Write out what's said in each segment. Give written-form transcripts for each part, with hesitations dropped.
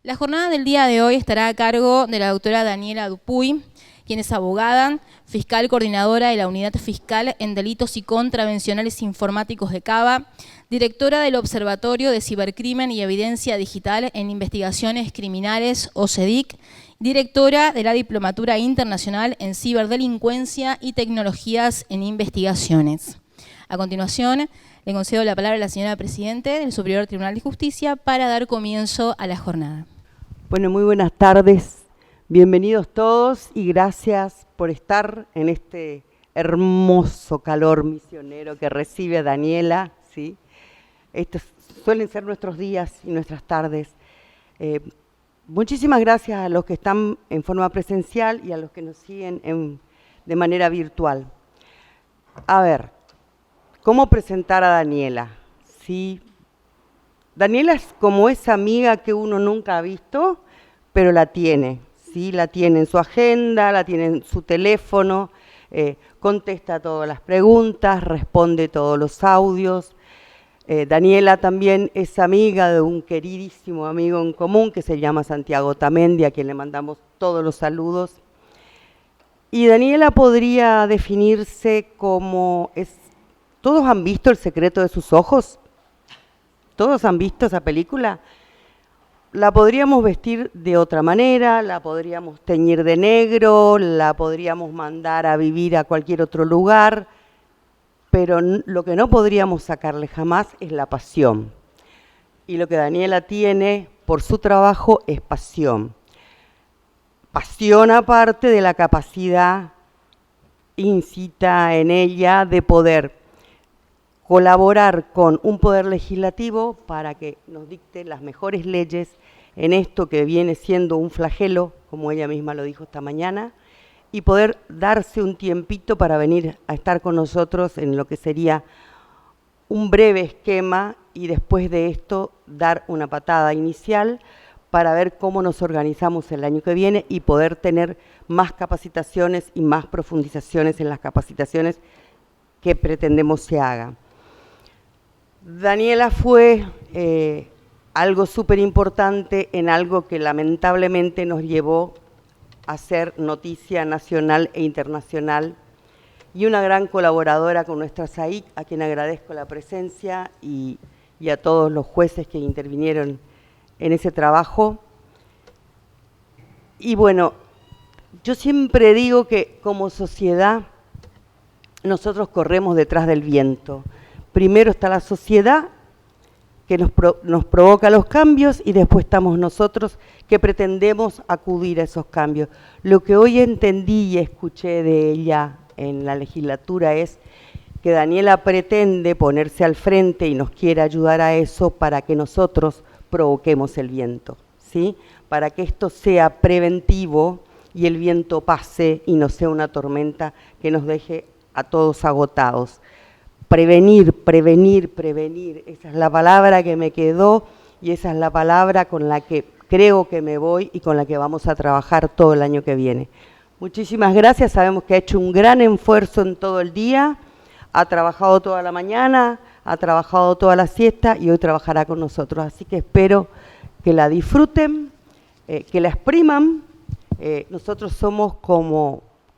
La jornada del día de hoy estará a cargo de la doctora Daniela Dupuy, quien es abogada, fiscal coordinadora de la Unidad Fiscal en Delitos y Contravencionales Informáticos de CABA, directora del Observatorio de Cibercrimen y Evidencia Digital en Investigaciones Criminales, OCEDIC, directora de la Diplomatura Internacional en Ciberdelincuencia y Tecnologías en Investigaciones. A continuación, le concedo la palabra a la señora Presidente del Superior Tribunal de Justicia para dar comienzo a la jornada. Bueno, muy buenas tardes. Bienvenidos todos y gracias por estar en este hermoso calor misionero que recibe Daniela, ¿sí? Estos suelen ser nuestros días y nuestras tardes. Muchísimas gracias a los que están en forma presencial y a los que nos siguen de manera virtual. A ver, ¿cómo presentar a Daniela? ¿Sí? Daniela es como esa amiga que uno nunca ha visto, pero la tiene. ¿Sí? La tiene en su agenda, la tiene en su teléfono, contesta todas las preguntas, responde todos los audios. Daniela también es amiga de un queridísimo amigo en común que se llama Santiago Tamendi, a quien le mandamos todos los saludos. Y Daniela podría definirse como ¿todos han visto El secreto de sus ojos? ¿Todos han visto esa película? La podríamos vestir de otra manera, la podríamos teñir de negro, la podríamos mandar a vivir a cualquier otro lugar, pero lo que no podríamos sacarle jamás es la pasión. Y lo que Daniela tiene por su trabajo es pasión. Pasión aparte de la capacidad incita en ella de poder colaborar con un poder legislativo para que nos dicte las mejores leyes en esto que viene siendo un flagelo, como ella misma lo dijo esta mañana, y poder darse un tiempito para venir a estar con nosotros en lo que sería un breve esquema y después de esto dar una patada inicial para ver cómo nos organizamos el año que viene y poder tener más capacitaciones y más profundizaciones en las capacitaciones que pretendemos se hagan. Daniela fue algo súper importante en algo que lamentablemente nos llevó a ser noticia nacional e internacional y una gran colaboradora con nuestra SAIC, a quien agradezco la presencia y a todos los jueces que intervinieron en ese trabajo. Y bueno, yo siempre digo que como sociedad nosotros corremos detrás del viento. Primero está la sociedad que nos provoca los cambios y después estamos nosotros que pretendemos acudir a esos cambios. Lo que hoy entendí y escuché de ella en la legislatura es que Daniela pretende ponerse al frente y nos quiere ayudar a eso para que nosotros provoquemos el viento, ¿sí? Para que esto sea preventivo y el viento pase y no sea una tormenta que nos deje a todos agotados. Prevenir, prevenir, prevenir, esa es la palabra que me quedó y esa es la palabra con la que creo que me voy y con la que vamos a trabajar todo el año que viene. Muchísimas gracias, sabemos que ha hecho un gran esfuerzo en todo el día, ha trabajado toda la mañana, ha trabajado toda la siesta y hoy trabajará con nosotros, así que espero que la disfruten, que la expriman. Nosotros somos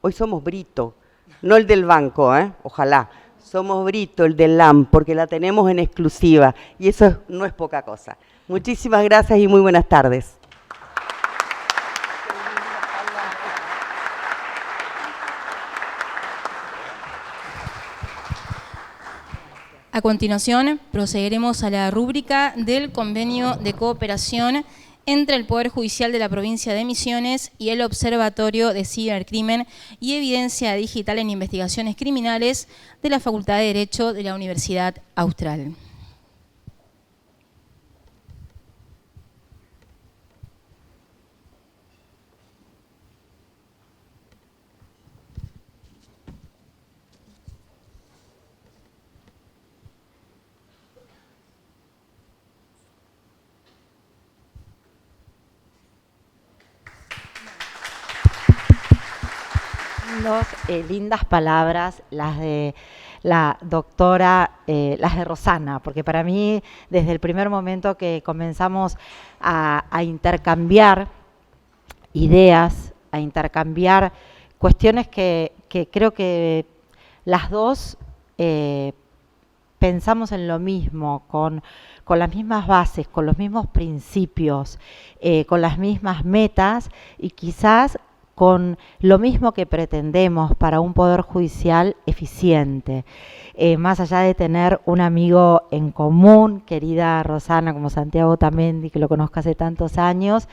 hoy somos Brito, no el del banco, ojalá. Somos Brito, el del LAM, porque la tenemos en exclusiva y eso no es poca cosa. Muchísimas gracias y muy buenas tardes. A continuación, procederemos a la rúbrica del convenio de cooperación entre el Poder Judicial de la Provincia de Misiones y el Observatorio de Cibercrimen y Evidencia Digital en Investigaciones Criminales de la Facultad de Derecho de la Universidad Austral. Lindas palabras las de la doctora, las de Rosana, porque para mí, desde el primer momento que comenzamos a intercambiar ideas, a intercambiar cuestiones que creo que las dos pensamos en lo mismo, con las mismas bases, con los mismos principios, con las mismas metas y quizás con lo mismo que pretendemos para un poder judicial eficiente. Más allá de tener un amigo en común, querida Rosana, como Santiago Tamendi, que lo conozco hace tantos años,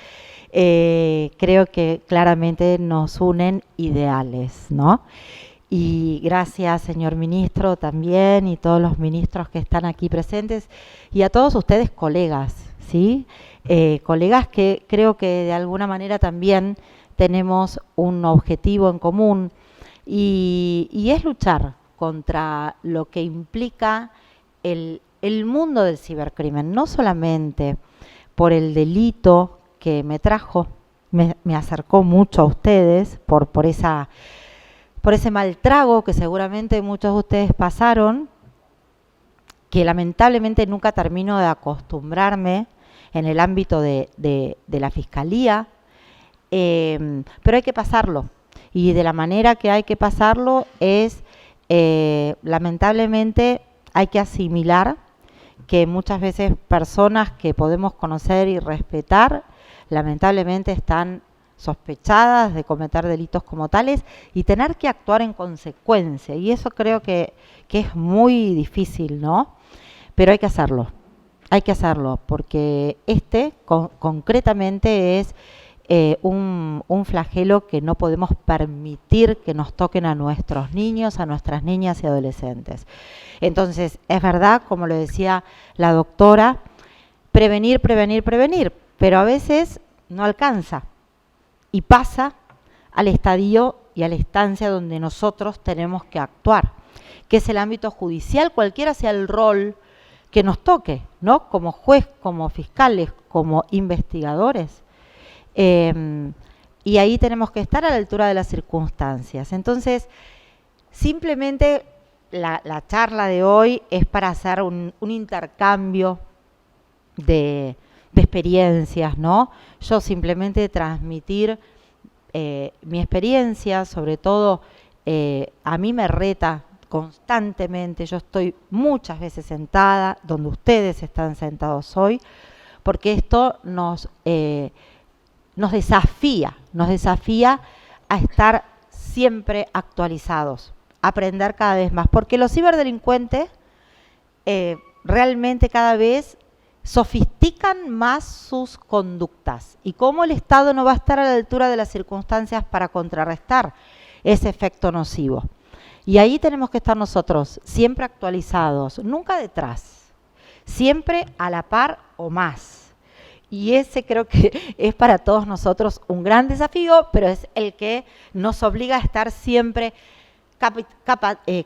creo que claramente nos unen ideales, ¿no? Y gracias, señor ministro, también, y todos los ministros que están aquí presentes, y a todos ustedes, colegas, ¿sí? Colegas que creo que de alguna manera también tenemos un objetivo en común, y es luchar contra lo que implica el mundo del cibercrimen, no solamente por el delito que me trajo, me acercó mucho a ustedes, por ese mal trago que seguramente muchos de ustedes pasaron, que lamentablemente nunca termino de acostumbrarme en el ámbito de la Fiscalía, pero hay que pasarlo. Y de la manera que hay que pasarlo es, lamentablemente, hay que asimilar que muchas veces personas que podemos conocer y respetar, lamentablemente están sospechadas de cometer delitos como tales y tener que actuar en consecuencia. Y eso creo que es muy difícil, ¿no? Pero hay que hacerlo, porque concretamente es un flagelo que no podemos permitir que nos toquen a nuestros niños, a nuestras niñas y adolescentes. Entonces, es verdad, como lo decía la doctora, prevenir, pero a veces no alcanza y pasa al estadio y a la instancia donde nosotros tenemos que actuar, que es el ámbito judicial, cualquiera sea el rol que nos toque, ¿no? Como juez, como fiscales, como investigadores. Y ahí tenemos que estar a la altura de las circunstancias. Entonces, simplemente la charla de hoy es para hacer un intercambio de experiencias, ¿no? Yo simplemente transmitir mi experiencia, sobre todo a mí me reta constantemente, yo estoy muchas veces sentada donde ustedes están sentados hoy, porque esto nos desafía a estar siempre actualizados, aprender cada vez más, porque los ciberdelincuentes realmente cada vez sofistican más sus conductas y cómo el Estado no va a estar a la altura de las circunstancias para contrarrestar ese efecto nocivo. Y ahí tenemos que estar nosotros, siempre actualizados, nunca detrás, siempre a la par o más. Y ese creo que es para todos nosotros un gran desafío, pero es el que nos obliga a estar siempre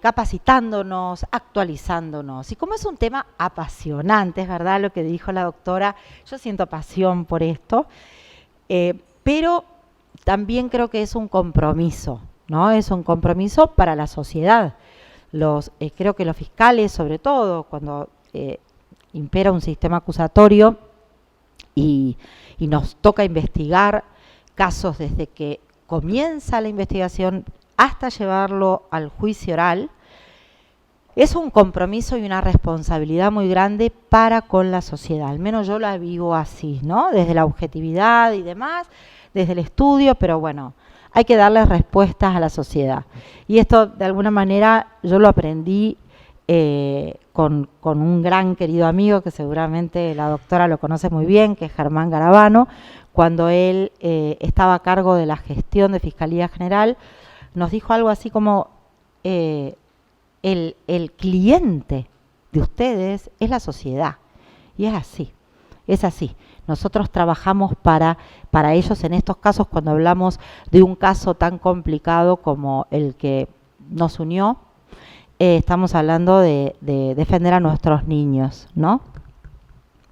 capacitándonos, actualizándonos. Y como es un tema apasionante, es verdad lo que dijo la doctora, yo siento pasión por esto, pero también creo que es un compromiso, ¿no? Es un compromiso para la sociedad. Creo que los fiscales, sobre todo, cuando impera un sistema acusatorio y nos toca investigar casos desde que comienza la investigación hasta llevarlo al juicio oral, es un compromiso y una responsabilidad muy grande para con la sociedad. Al menos yo la vivo así, ¿no? Desde la objetividad y demás, desde el estudio, pero bueno, hay que darle respuestas a la sociedad. Y esto, de alguna manera, yo lo aprendí con un gran querido amigo, que seguramente la doctora lo conoce muy bien, que es Germán Garabano, cuando él estaba a cargo de la gestión de Fiscalía General, nos dijo algo así como, el cliente de ustedes es la sociedad. Y es así. Nosotros trabajamos para ellos en estos casos, cuando hablamos de un caso tan complicado como el que nos unió, estamos hablando de defender a nuestros niños, ¿no?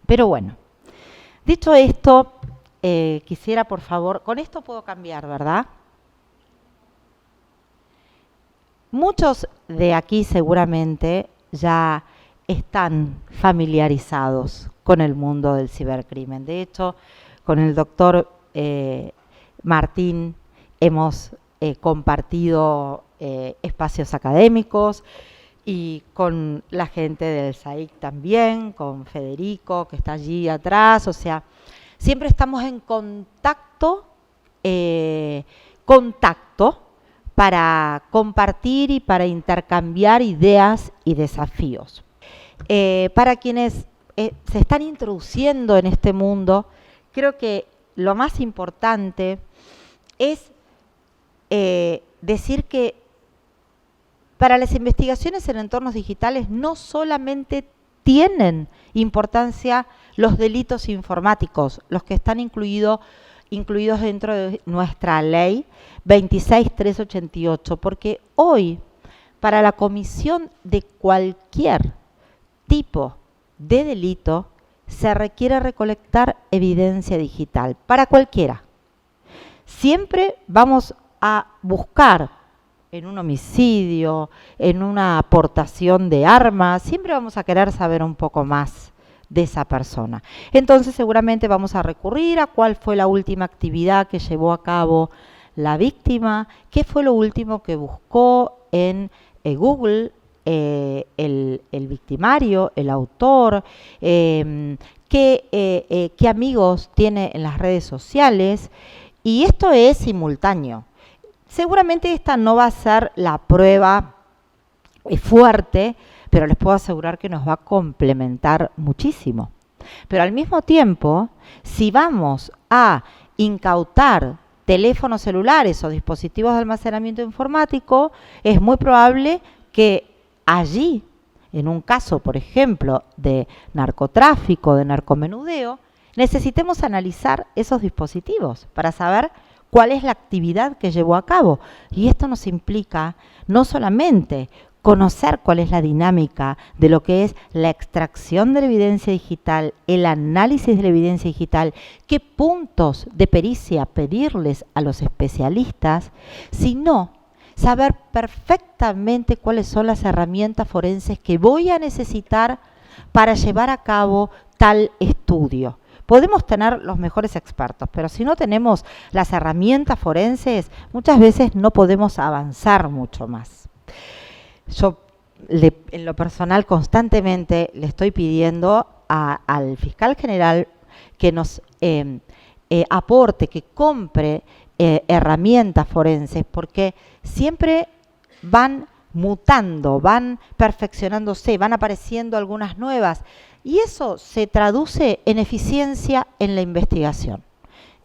Pero bueno, dicho esto, quisiera, por favor, con esto puedo cambiar, ¿verdad? Muchos de aquí seguramente ya están familiarizados con el mundo del cibercrimen. De hecho, con el doctor Martín hemos compartido espacios académicos, y con la gente del SAIC también, con Federico, que está allí atrás. O sea, siempre estamos en contacto para compartir y para intercambiar ideas y desafíos. Para quienes se están introduciendo en este mundo, creo que lo más importante es decir que para las investigaciones en entornos digitales no solamente tienen importancia los delitos informáticos, los que están incluidos dentro de nuestra ley 26388, porque hoy, para la comisión de cualquier tipo de delito, se requiere recolectar evidencia digital, para cualquiera. Siempre vamos a buscar en un homicidio, en una aportación de armas, siempre vamos a querer saber un poco más de esa persona. Entonces seguramente vamos a recurrir a cuál fue la última actividad que llevó a cabo la víctima, qué fue lo último que buscó en Google el victimario, el autor, qué amigos tiene en las redes sociales, y esto es simultáneo. Seguramente esta no va a ser la prueba fuerte, pero les puedo asegurar que nos va a complementar muchísimo. Pero al mismo tiempo, si vamos a incautar teléfonos celulares o dispositivos de almacenamiento informático, es muy probable que allí, en un caso, por ejemplo, de narcotráfico, de narcomenudeo, necesitemos analizar esos dispositivos para saber cuál es la actividad que llevó a cabo. Y esto nos implica no solamente conocer cuál es la dinámica de lo que es la extracción de la evidencia digital, el análisis de la evidencia digital, qué puntos de pericia pedirles a los especialistas, sino saber perfectamente cuáles son las herramientas forenses que voy a necesitar para llevar a cabo tal estudio. Podemos tener los mejores expertos, pero si no tenemos las herramientas forenses, muchas veces no podemos avanzar mucho más. Yo, en lo personal, constantemente le estoy pidiendo al fiscal general que nos aporte, que compre herramientas forenses, porque siempre van mutando, van perfeccionándose, van apareciendo algunas nuevas. Y eso se traduce en eficiencia en la investigación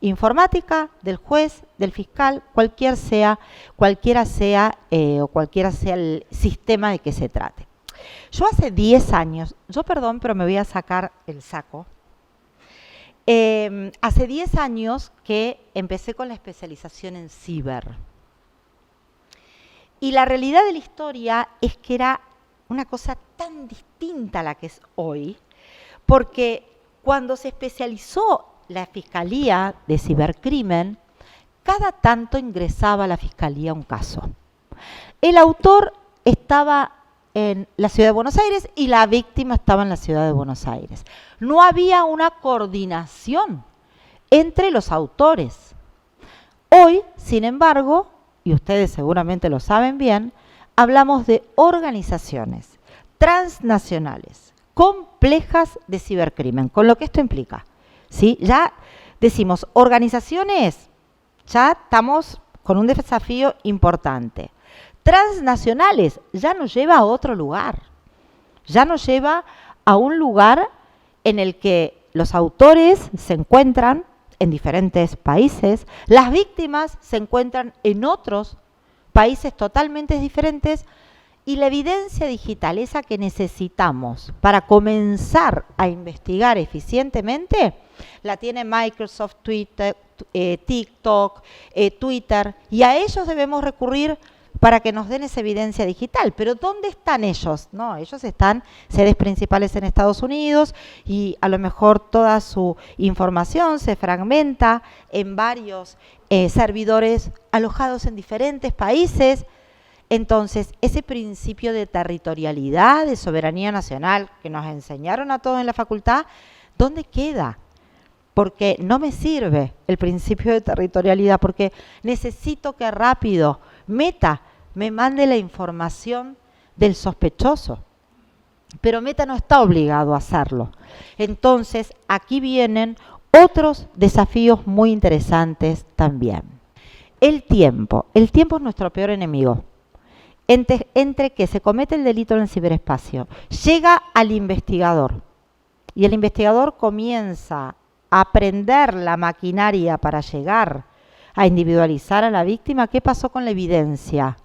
informática del juez, del fiscal, cualquiera sea el sistema de que se trate. Yo hace 10 años, perdón, pero me voy a sacar el saco. Hace 10 años que empecé con la especialización en ciber. Y la realidad de la historia es que era una cosa tan distinta a la que es hoy, porque cuando se especializó la Fiscalía de Cibercrimen, cada tanto ingresaba a la Fiscalía un caso. El autor estaba en la Ciudad de Buenos Aires y la víctima estaba en la Ciudad de Buenos Aires. No había una coordinación entre los autores. Hoy, sin embargo, y ustedes seguramente lo saben bien, hablamos de organizaciones transnacionales complejas de cibercrimen, con lo que esto implica. ¿Sí? Ya decimos organizaciones, ya estamos con un desafío importante. Transnacionales ya nos lleva a otro lugar, ya nos lleva a un lugar en el que los autores se encuentran en diferentes países, las víctimas se encuentran en otros países totalmente diferentes, y la evidencia digital, esa que necesitamos para comenzar a investigar eficientemente, la tiene Microsoft, Twitter, TikTok, Twitter, y a ellos debemos recurrir para que nos den esa evidencia digital. Pero ¿dónde están ellos? No, ellos están sedes principales en Estados Unidos y a lo mejor toda su información se fragmenta en varios servidores alojados en diferentes países. Entonces, ese principio de territorialidad, de soberanía nacional que nos enseñaron a todos en la facultad, ¿dónde queda? Porque no me sirve el principio de territorialidad, porque necesito que rápido Meta me mande la información del sospechoso. Pero Meta no está obligado a hacerlo. Entonces, aquí vienen otros desafíos muy interesantes también. El tiempo. El tiempo es nuestro peor enemigo. Entre que se comete el delito en el ciberespacio, llega al investigador y el investigador comienza a aprender la maquinaria para llegar a individualizar a la víctima. ¿Qué pasó con la evidencia?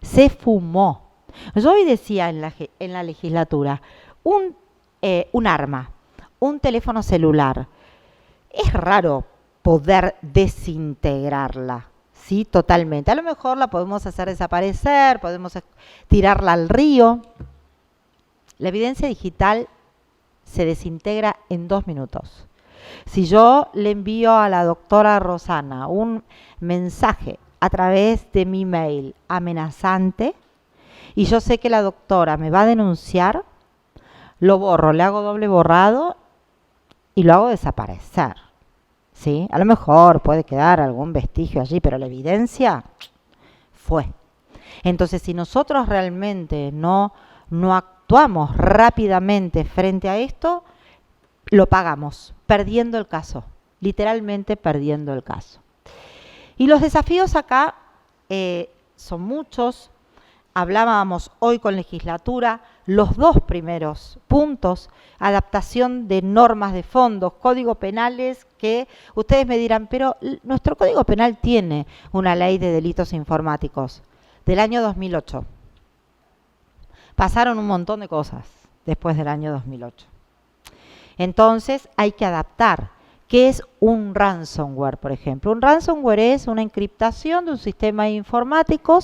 Se fumó. Yo hoy decía en la legislatura, un arma, un teléfono celular, es raro poder desintegrarla. Sí, totalmente. A lo mejor la podemos hacer desaparecer, podemos tirarla al río. La evidencia digital se desintegra en 2 minutos. Si yo le envío a la doctora Rosana un mensaje a través de mi mail amenazante y yo sé que la doctora me va a denunciar, lo borro, le hago doble borrado y lo hago desaparecer. ¿Sí? A lo mejor puede quedar algún vestigio allí, pero la evidencia fue. Entonces, si nosotros realmente no actuamos rápidamente frente a esto, lo pagamos, perdiendo el caso, literalmente perdiendo el caso. Y los desafíos acá son muchos. Hablábamos hoy con legislatura, los 2 primeros puntos, adaptación de normas de fondos, códigos penales, que ustedes me dirán, pero nuestro Código Penal tiene una ley de delitos informáticos del año 2008. Pasaron un montón de cosas después del año 2008. Entonces hay que adaptar. ¿Qué es un ransomware, por ejemplo? Un ransomware es una encriptación de un sistema informático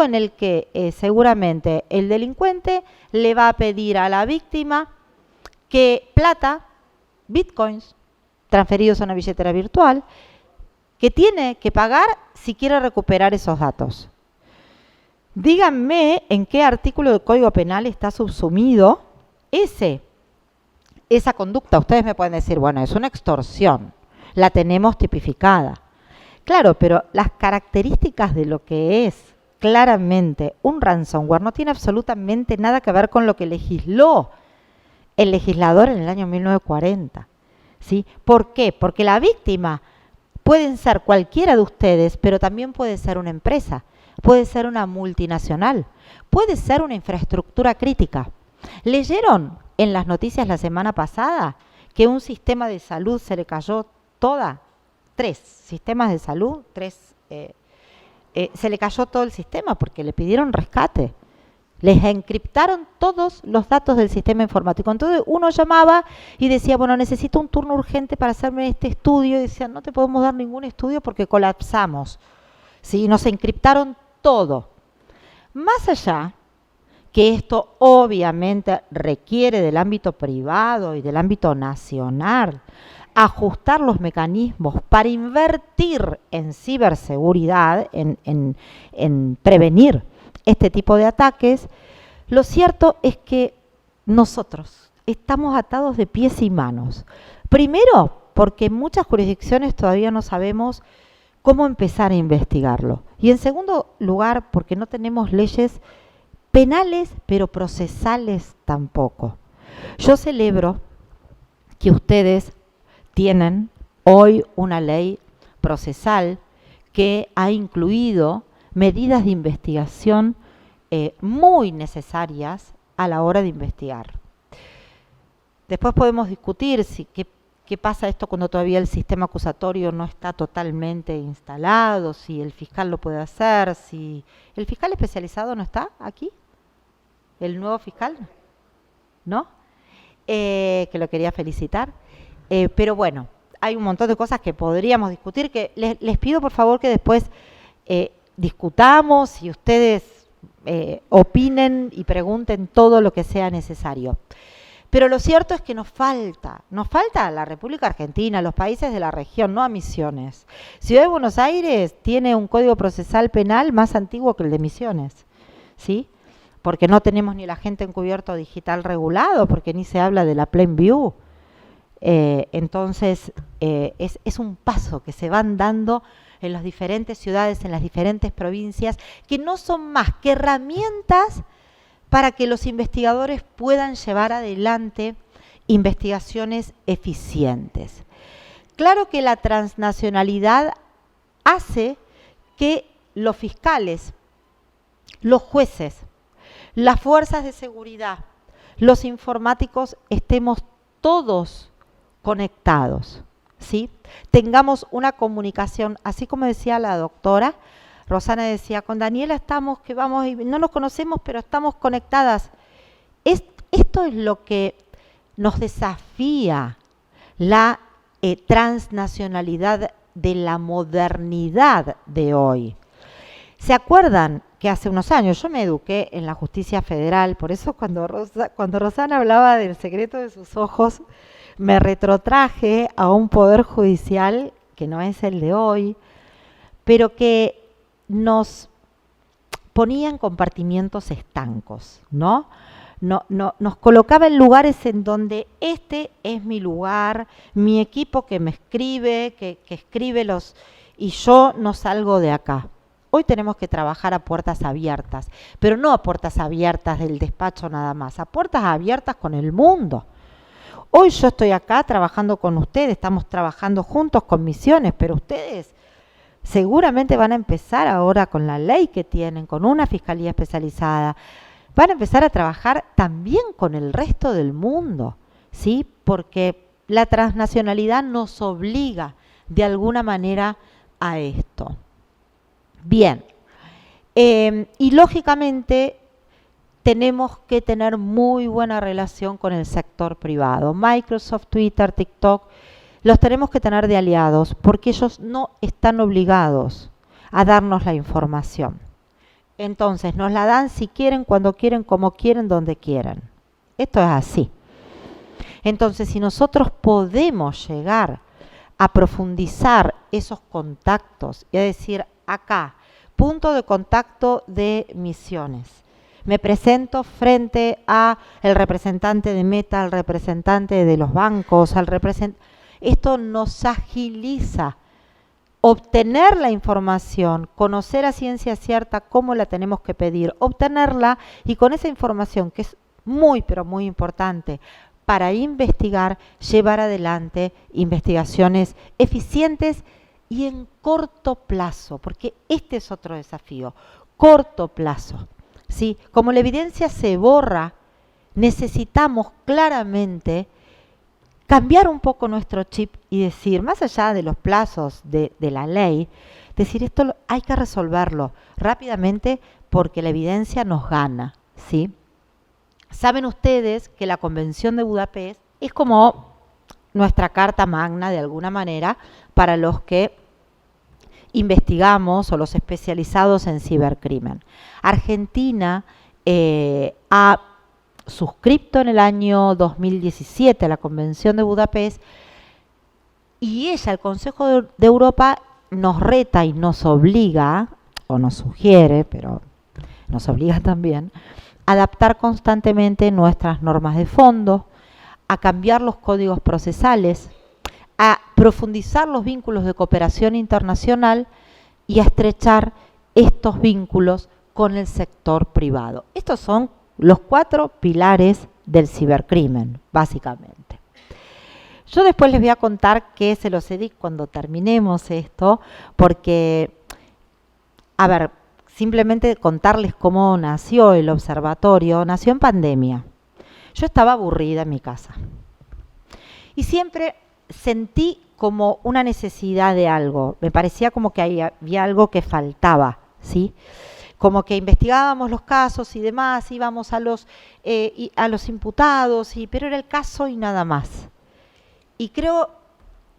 en el que seguramente el delincuente le va a pedir a la víctima que plata, bitcoins, transferidos a una billetera virtual, que tiene que pagar si quiere recuperar esos datos. Díganme en qué artículo del Código Penal está subsumido esa conducta. Ustedes me pueden decir, bueno, es una extorsión, la tenemos tipificada. Claro, pero las características de lo que es claramente un ransomware no tiene absolutamente nada que ver con lo que legisló el legislador en el año 1940. ¿Sí? ¿Por qué? Porque la víctima pueden ser cualquiera de ustedes, pero también puede ser una empresa, puede ser una multinacional, puede ser una infraestructura crítica. ¿Leyeron en las noticias la semana pasada que un sistema de salud se le cayó toda? 3 sistemas de salud, se le cayó todo el sistema porque le pidieron rescate. Les encriptaron todos los datos del sistema informático. Entonces uno llamaba y decía, bueno, necesito un turno urgente para hacerme este estudio. Y decían, no te podemos dar ningún estudio porque colapsamos. ¿Sí? Nos encriptaron todo. Más allá que esto obviamente requiere del ámbito privado y del ámbito nacional, ajustar los mecanismos para invertir en ciberseguridad, en prevenir este tipo de ataques, lo cierto es que nosotros estamos atados de pies y manos. Primero, porque en muchas jurisdicciones todavía no sabemos cómo empezar a investigarlo. Y en segundo lugar, porque no tenemos leyes penales, pero procesales tampoco. Yo celebro que ustedes tienen hoy una ley procesal que ha incluido medidas de investigación muy necesarias a la hora de investigar. Después podemos discutir qué pasa esto cuando todavía el sistema acusatorio no está totalmente instalado, si el fiscal lo puede hacer, si el fiscal especializado no está aquí, el nuevo fiscal, ¿no? Que lo quería felicitar. Pero bueno, hay un montón de cosas que podríamos discutir, que les pido por favor que después discutamos y ustedes opinen y pregunten todo lo que sea necesario. Pero lo cierto es que nos falta a la República Argentina, a los países de la región, no a Misiones. Ciudad de Buenos Aires tiene un código procesal penal más antiguo que el de Misiones, ¿sí? Porque no tenemos ni el agente encubierto digital regulado, porque ni se habla de la Plain View. Entonces, es un paso que se van dando en las diferentes ciudades, en las diferentes provincias, que no son más que herramientas para que los investigadores puedan llevar adelante investigaciones eficientes. Claro que la transnacionalidad hace que los fiscales, los jueces, las fuerzas de seguridad, los informáticos estemos todos conectados, ¿sí? Tengamos una comunicación, así como decía la doctora, Rosana decía, con Daniela estamos, que vamos, y no nos conocemos, pero estamos conectadas. Esto es lo que nos desafía la transnacionalidad de la modernidad de hoy. ¿Se acuerdan que hace unos años yo me eduqué en la justicia federal? Por eso cuando Rosana hablaba del secreto de sus ojos, me retrotraje a un poder judicial que no es el de hoy, pero que nos ponía en compartimientos estancos, ¿no? Nos colocaba en lugares en donde este es mi lugar, mi equipo que me escribe, que escribe y yo no salgo de acá. Hoy tenemos que trabajar a puertas abiertas, pero no a puertas abiertas del despacho nada más, a puertas abiertas con el mundo. Hoy yo estoy acá trabajando con ustedes, estamos trabajando juntos con Misiones, pero ustedes seguramente van a empezar ahora con la ley que tienen, con una fiscalía especializada, van a empezar a trabajar también con el resto del mundo, ¿sí? Porque la transnacionalidad nos obliga de alguna manera a esto. Bien, y lógicamente tenemos que tener muy buena relación con el sector privado. Microsoft, Twitter, TikTok, los tenemos que tener de aliados porque ellos no están obligados a darnos la información. Entonces, nos la dan si quieren, cuando quieren, como quieren, donde quieren. Esto es así. Entonces, si nosotros podemos llegar a profundizar esos contactos y a decir, acá, punto de contacto de Misiones. Me presento frente a el representante de Meta, al representante de los bancos, esto nos agiliza obtener la información, conocer a ciencia cierta cómo la tenemos que pedir, obtenerla y con esa información que es muy, pero muy importante para investigar, llevar adelante investigaciones eficientes y en corto plazo, porque este es otro desafío, corto plazo. ¿Sí? Como la evidencia se borra, necesitamos claramente cambiar un poco nuestro chip y decir, más allá de los plazos de la ley, decir esto hay que resolverlo rápidamente porque la evidencia nos gana, ¿sí? Saben ustedes que la Convención de Budapest es como nuestra carta magna de alguna manera para los que investigamos o los especializados en cibercrimen. Argentina ha suscrito en el año 2017 a la Convención de Budapest y ella, el Consejo de Europa, nos reta y nos obliga, o nos sugiere, pero nos obliga también, a adaptar constantemente nuestras normas de fondo, a cambiar los códigos procesales, a profundizar los vínculos de cooperación internacional y a estrechar estos vínculos con el sector privado. Estos son los 4 pilares del cibercrimen, básicamente. Yo después les voy a contar qué se los di cuando terminemos esto, porque, a ver, simplemente contarles cómo nació el observatorio, nació en pandemia. Yo estaba aburrida en mi casa y sentí como una necesidad de algo, me parecía como que había algo que faltaba, ¿sí? Como que investigábamos los casos y demás, íbamos a los imputados, pero era el caso y nada más. Y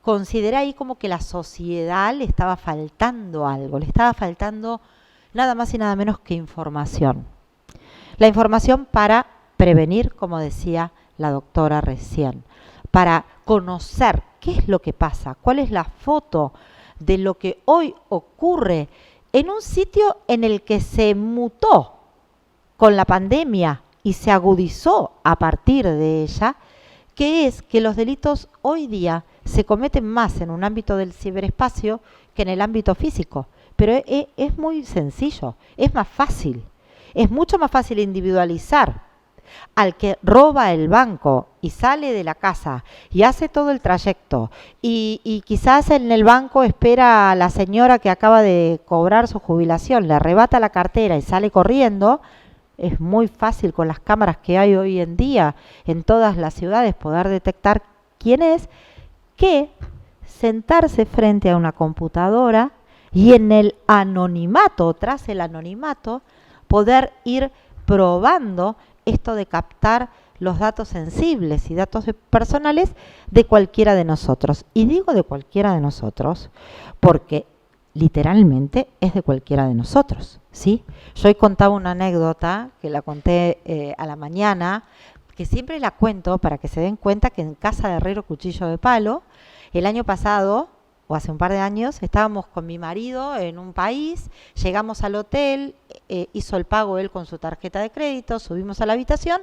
consideré ahí como que la sociedad le estaba faltando algo, le estaba faltando nada más y nada menos que información. La información para prevenir, como decía, la doctora recién, para conocer qué es lo que pasa, cuál es la foto de lo que hoy ocurre en un sitio en el que se mutó con la pandemia y se agudizó a partir de ella, que es que los delitos hoy día se cometen más en un ámbito del ciberespacio que en el ámbito físico. Pero es muy sencillo, es más fácil, es mucho más fácil individualizar al que roba el banco y sale de la casa y hace todo el trayecto y quizás en el banco espera a la señora que acaba de cobrar su jubilación, le arrebata la cartera y sale corriendo. Es muy fácil con las cámaras que hay hoy en día en todas las ciudades poder detectar quién es, que sentarse frente a una computadora y en el anonimato, tras el anonimato, poder ir probando esto de captar los datos sensibles y datos personales de cualquiera de nosotros. Y digo de cualquiera de nosotros porque literalmente es de cualquiera de nosotros, ¿sí? Yo hoy contaba una anécdota, que la conté a la mañana, que siempre la cuento para que se den cuenta que en casa de Herrero Cuchillo de Palo, el año pasado, o hace un par de años, estábamos con mi marido en un país, llegamos al hotel, hizo el pago él con su tarjeta de crédito, subimos a la habitación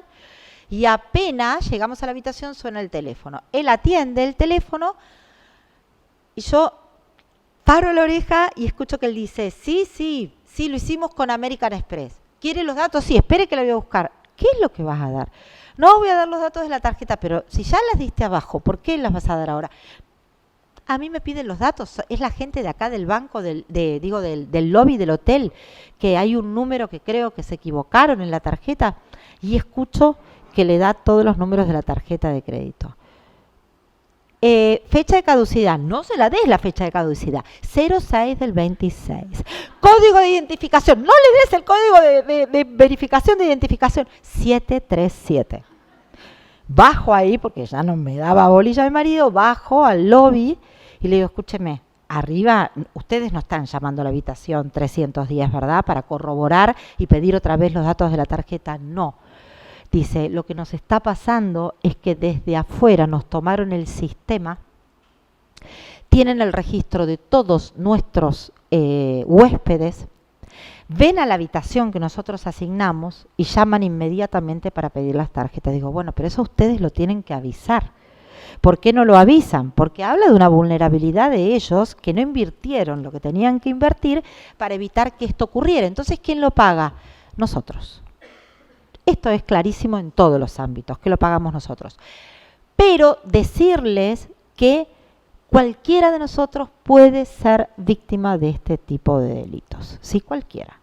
y apenas llegamos a la habitación suena el teléfono. Él atiende el teléfono y yo paro la oreja y escucho que él dice, sí, lo hicimos con American Express. ¿Quiere los datos? Sí, espere que la voy a buscar. ¿Qué es lo que vas a dar? No voy a dar los datos de la tarjeta, pero si ya las diste abajo, ¿por qué las vas a dar ahora? A mí me piden los datos, es la gente de acá del banco, del lobby del hotel, que hay un número que creo que se equivocaron en la tarjeta y escucho que le da todos los números de la tarjeta de crédito. Fecha de caducidad, no se la des la fecha de caducidad, 06 del 26. Código de identificación, no le des el código de verificación de identificación, 737. Bajo ahí, porque ya no me daba bolilla mi marido, bajo al lobby y le digo, escúcheme, arriba ustedes no están llamando a la habitación 310, ¿verdad? Para corroborar y pedir otra vez los datos de la tarjeta, no. Dice, lo que nos está pasando es que desde afuera nos tomaron el sistema, tienen el registro de todos nuestros huéspedes, ven a la habitación que nosotros asignamos y llaman inmediatamente para pedir las tarjetas. Digo, bueno, pero eso ustedes lo tienen que avisar. ¿Por qué no lo avisan? Porque habla de una vulnerabilidad de ellos que no invirtieron lo que tenían que invertir para evitar que esto ocurriera. Entonces, ¿quién lo paga? Nosotros. Esto es clarísimo en todos los ámbitos, que lo pagamos nosotros. Pero decirles que cualquiera de nosotros puede ser víctima de este tipo de delitos, sí, cualquiera.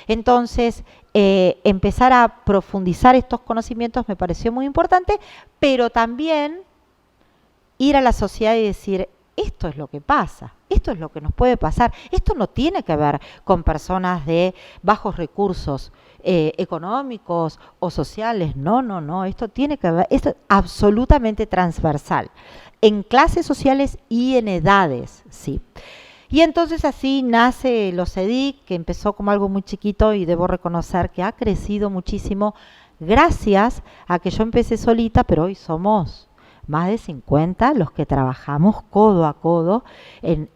Entonces, empezar a profundizar estos conocimientos me pareció muy importante, pero también ir a la sociedad y decir, esto es lo que pasa, esto es lo que nos puede pasar. Esto no tiene que ver con personas de bajos recursos económicos o sociales, no, esto tiene que ver, esto es absolutamente transversal, en clases sociales y en edades, sí. Y entonces así nace el OCEDIC, que empezó como algo muy chiquito y debo reconocer que ha crecido muchísimo gracias a que yo empecé solita, pero hoy somos más de 50 los que trabajamos codo a codo en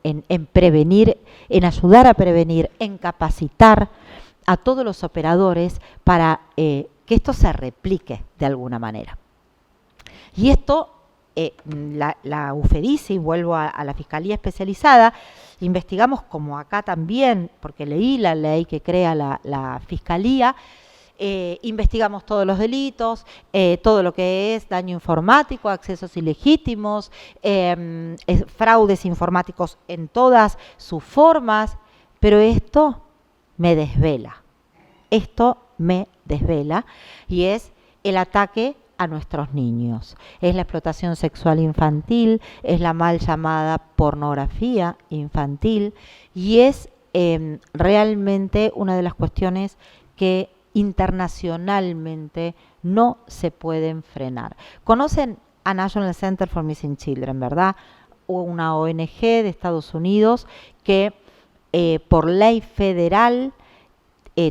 prevenir, en ayudar a prevenir, en capacitar a todos los operadores para que esto se replique de alguna manera. Y esto, la UFEDICI, vuelvo a la Fiscalía Especializada, investigamos como acá también, porque leí la ley que crea la Fiscalía, investigamos todos los delitos, todo lo que es daño informático, accesos ilegítimos, fraudes informáticos en todas sus formas, pero esto me desvela y es el ataque a nuestros niños. Es la explotación sexual infantil, es la mal llamada pornografía infantil y es realmente una de las cuestiones que internacionalmente no se pueden frenar. Conocen a National Center for Missing Children, ¿verdad? Una ONG de Estados Unidos que por ley federal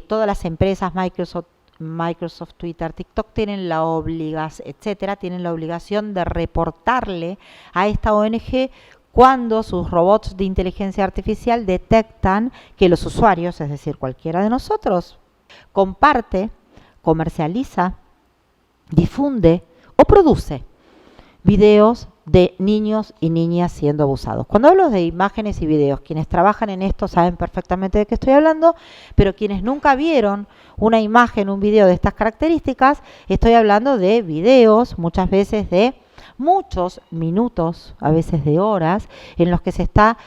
todas las empresas, Microsoft, Microsoft, Twitter, TikTok tienen la obligación, etcétera, tienen la obligación de reportarle a esta ONG cuando sus robots de inteligencia artificial detectan que los usuarios, es decir, cualquiera de nosotros, comparte, comercializa, difunde o produce videos de niños y niñas siendo abusados. Cuando hablo de imágenes y videos, quienes trabajan en esto saben perfectamente de qué estoy hablando, pero quienes nunca vieron una imagen, un video de estas características, estoy hablando de videos, muchas veces de muchos minutos, a veces de horas, en los que se está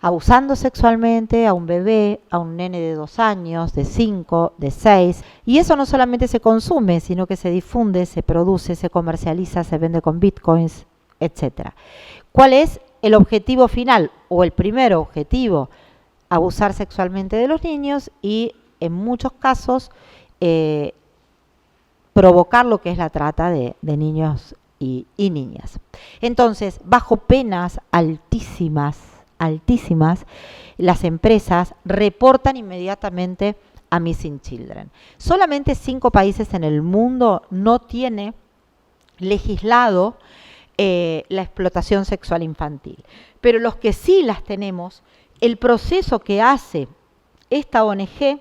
abusando sexualmente a un bebé, a un nene de 2 años, de 5, de 6. Y eso no solamente se consume, sino que se difunde, se produce, se comercializa, se vende con bitcoins, etc. ¿Cuál es el objetivo final o el primer objetivo? Abusar sexualmente de los niños y, en muchos casos, provocar lo que es la trata de niños y niñas. Entonces, bajo penas altísimas, las empresas reportan inmediatamente a Missing Children. Solamente 5 países en el mundo no tiene legislado la explotación sexual infantil. Pero los que sí las tenemos, el proceso que hace esta ONG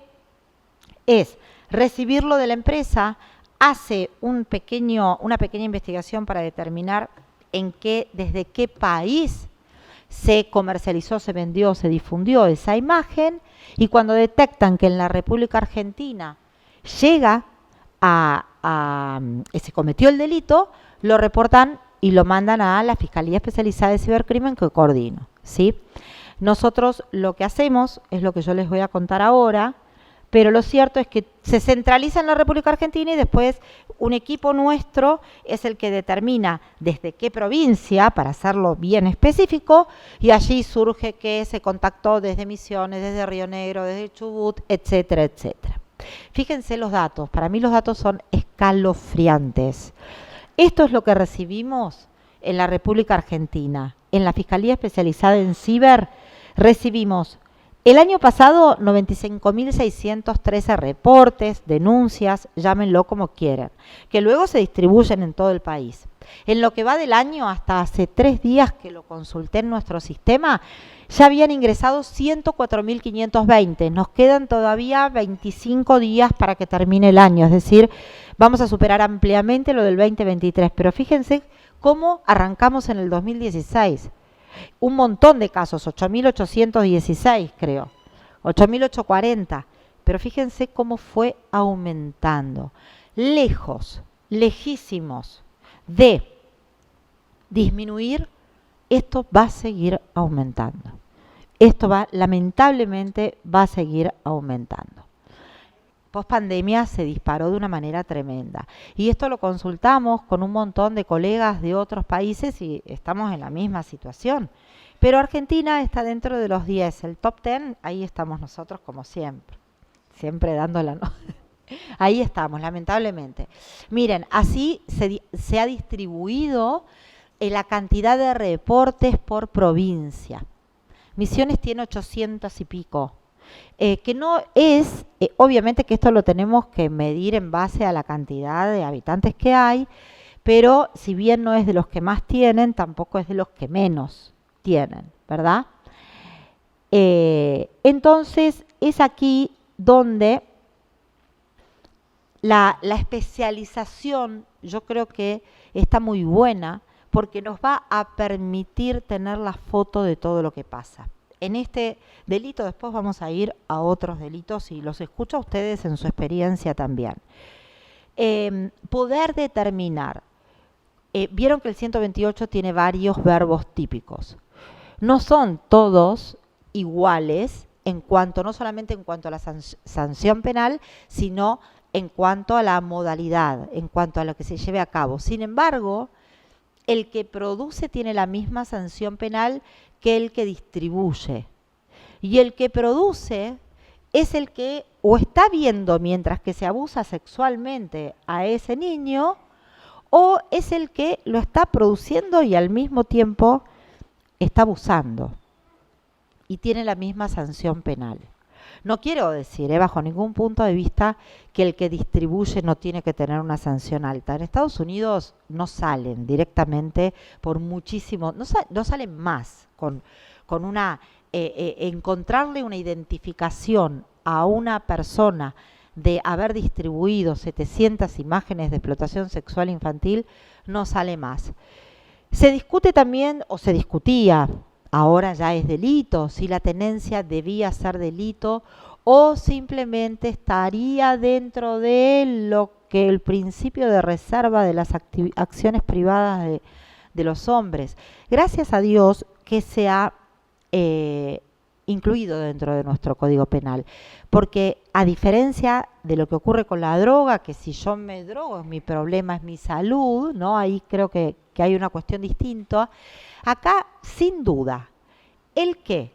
es recibirlo de la empresa, hace una pequeña investigación para determinar desde qué país se comercializó, se vendió, se difundió esa imagen, y cuando detectan que en la República Argentina llega se cometió el delito, lo reportan y lo mandan a la Fiscalía Especializada de Cibercrimen que coordino, ¿sí? Nosotros lo que hacemos es lo que yo les voy a contar ahora, pero lo cierto es que se centraliza en la República Argentina y después un equipo nuestro es el que determina desde qué provincia, para hacerlo bien específico, y allí surge que se contactó desde Misiones, desde Río Negro, desde Chubut, etcétera, etcétera. Fíjense los datos, para mí los datos son escalofriantes. Esto es lo que recibimos en la República Argentina. En la Fiscalía Especializada en Ciber recibimos el año pasado 95.613 reportes, denuncias, llámenlo como quieran, que luego se distribuyen en todo el país. En lo que va del año, hasta hace 3 días que lo consulté en nuestro sistema, ya habían ingresado 104.520. Nos quedan todavía 25 días para que termine el año, es decir, vamos a superar ampliamente lo del 2023. Pero fíjense cómo arrancamos en el 2016. Un montón de casos, 8.816 creo, 8.840, pero fíjense cómo fue aumentando. Lejísimos de disminuir, esto va a seguir aumentando. Lamentablemente va a seguir aumentando. Pospandemia se disparó de una manera tremenda. Y esto lo consultamos con un montón de colegas de otros países y estamos en la misma situación. Pero Argentina está dentro de los 10, el top 10, ahí estamos nosotros como siempre. Siempre dándola, ¿no? Ahí estamos, lamentablemente. Miren, así se ha distribuido la cantidad de reportes por provincia. Misiones tiene 800 y pico. Que no es, obviamente que esto lo tenemos que medir en base a la cantidad de habitantes que hay, pero si bien no es de los que más tienen, tampoco es de los que menos tienen, ¿verdad? Entonces es aquí donde la especialización yo creo que está muy buena, porque nos va a permitir tener la foto de todo lo que pasa. En este delito después vamos a ir a otros delitos y los escucho a ustedes en su experiencia también. Poder determinar, vieron que el 128 tiene varios verbos típicos. No son todos iguales no solamente en cuanto a la sanción penal, sino en cuanto a la modalidad, en cuanto a lo que se lleve a cabo. Sin embargo, el que produce tiene la misma sanción penal que el que distribuye. Y el que produce es el que o está viendo mientras que se abusa sexualmente a ese niño, o es el que lo está produciendo y al mismo tiempo está abusando. Y tiene la misma sanción penal. No quiero decir, bajo ningún punto de vista, que el que distribuye no tiene que tener una sanción alta. En Estados Unidos no salen directamente por muchísimo, no salen más con una, encontrarle una identificación a una persona de haber distribuido 700 imágenes de explotación sexual infantil, no sale más. Se discute también, o se discutía, ahora ya es delito, si la tenencia debía ser delito o simplemente estaría dentro de lo que el principio de reserva de las acciones privadas de los hombres. Gracias a Dios que se ha incluido dentro de nuestro Código Penal, porque a diferencia de lo que ocurre con la droga, que si yo me drogo, mi problema es mi salud, ¿no? Ahí creo que hay una cuestión distinta. Acá, sin duda, el que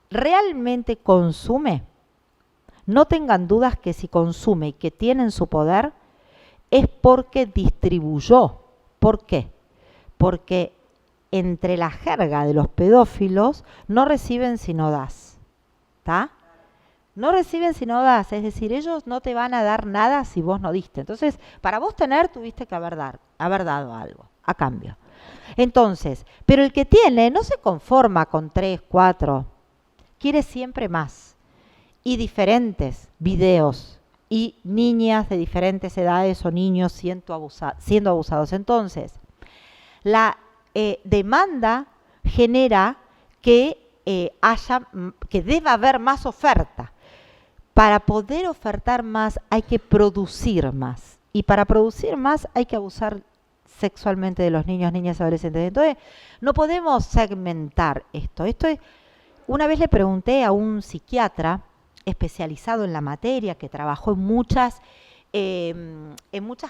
realmente consume, no tengan dudas que si consume y que tiene en su poder, es porque distribuyó. ¿Por qué? Porque entre la jerga de los pedófilos no reciben sino das. ¿Está? No reciben sino das, es decir, ellos no te van a dar nada si vos no diste. Entonces, para vos tener, tuviste que haber dado algo a cambio. Entonces, pero el que tiene no se conforma con 3, 4, quiere siempre más. Y diferentes videos y niñas de diferentes edades o niños siendo abusados. Entonces, la demanda genera que deba haber más oferta. Para poder ofertar más hay que producir más. Y para producir más hay que abusar sexualmente de los niños, niñas y adolescentes. Entonces, no podemos segmentar esto. Una vez le pregunté a un psiquiatra especializado en la materia, que trabajó en muchas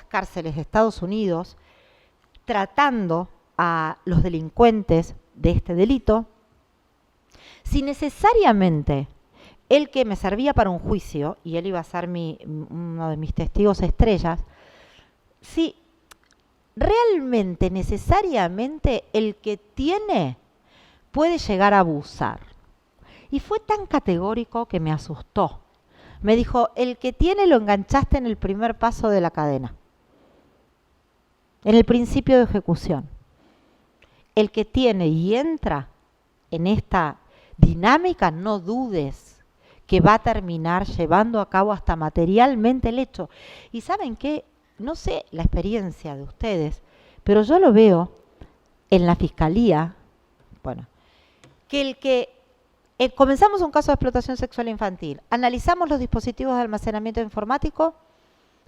cárceles de Estados Unidos, tratando a los delincuentes de este delito, si necesariamente el que me servía para un juicio, y él iba a ser uno de mis testigos estrellas, si realmente, necesariamente, el que tiene puede llegar a abusar. Y fue tan categórico que me asustó. Me dijo, el que tiene lo enganchaste en el primer paso de la cadena, en el principio de ejecución. El que tiene y entra en esta dinámica, no dudes que va a terminar llevando a cabo hasta materialmente el hecho. Y ¿saben qué? No sé la experiencia de ustedes, pero yo lo veo en la fiscalía, que comenzamos un caso de explotación sexual infantil, analizamos los dispositivos de almacenamiento informático,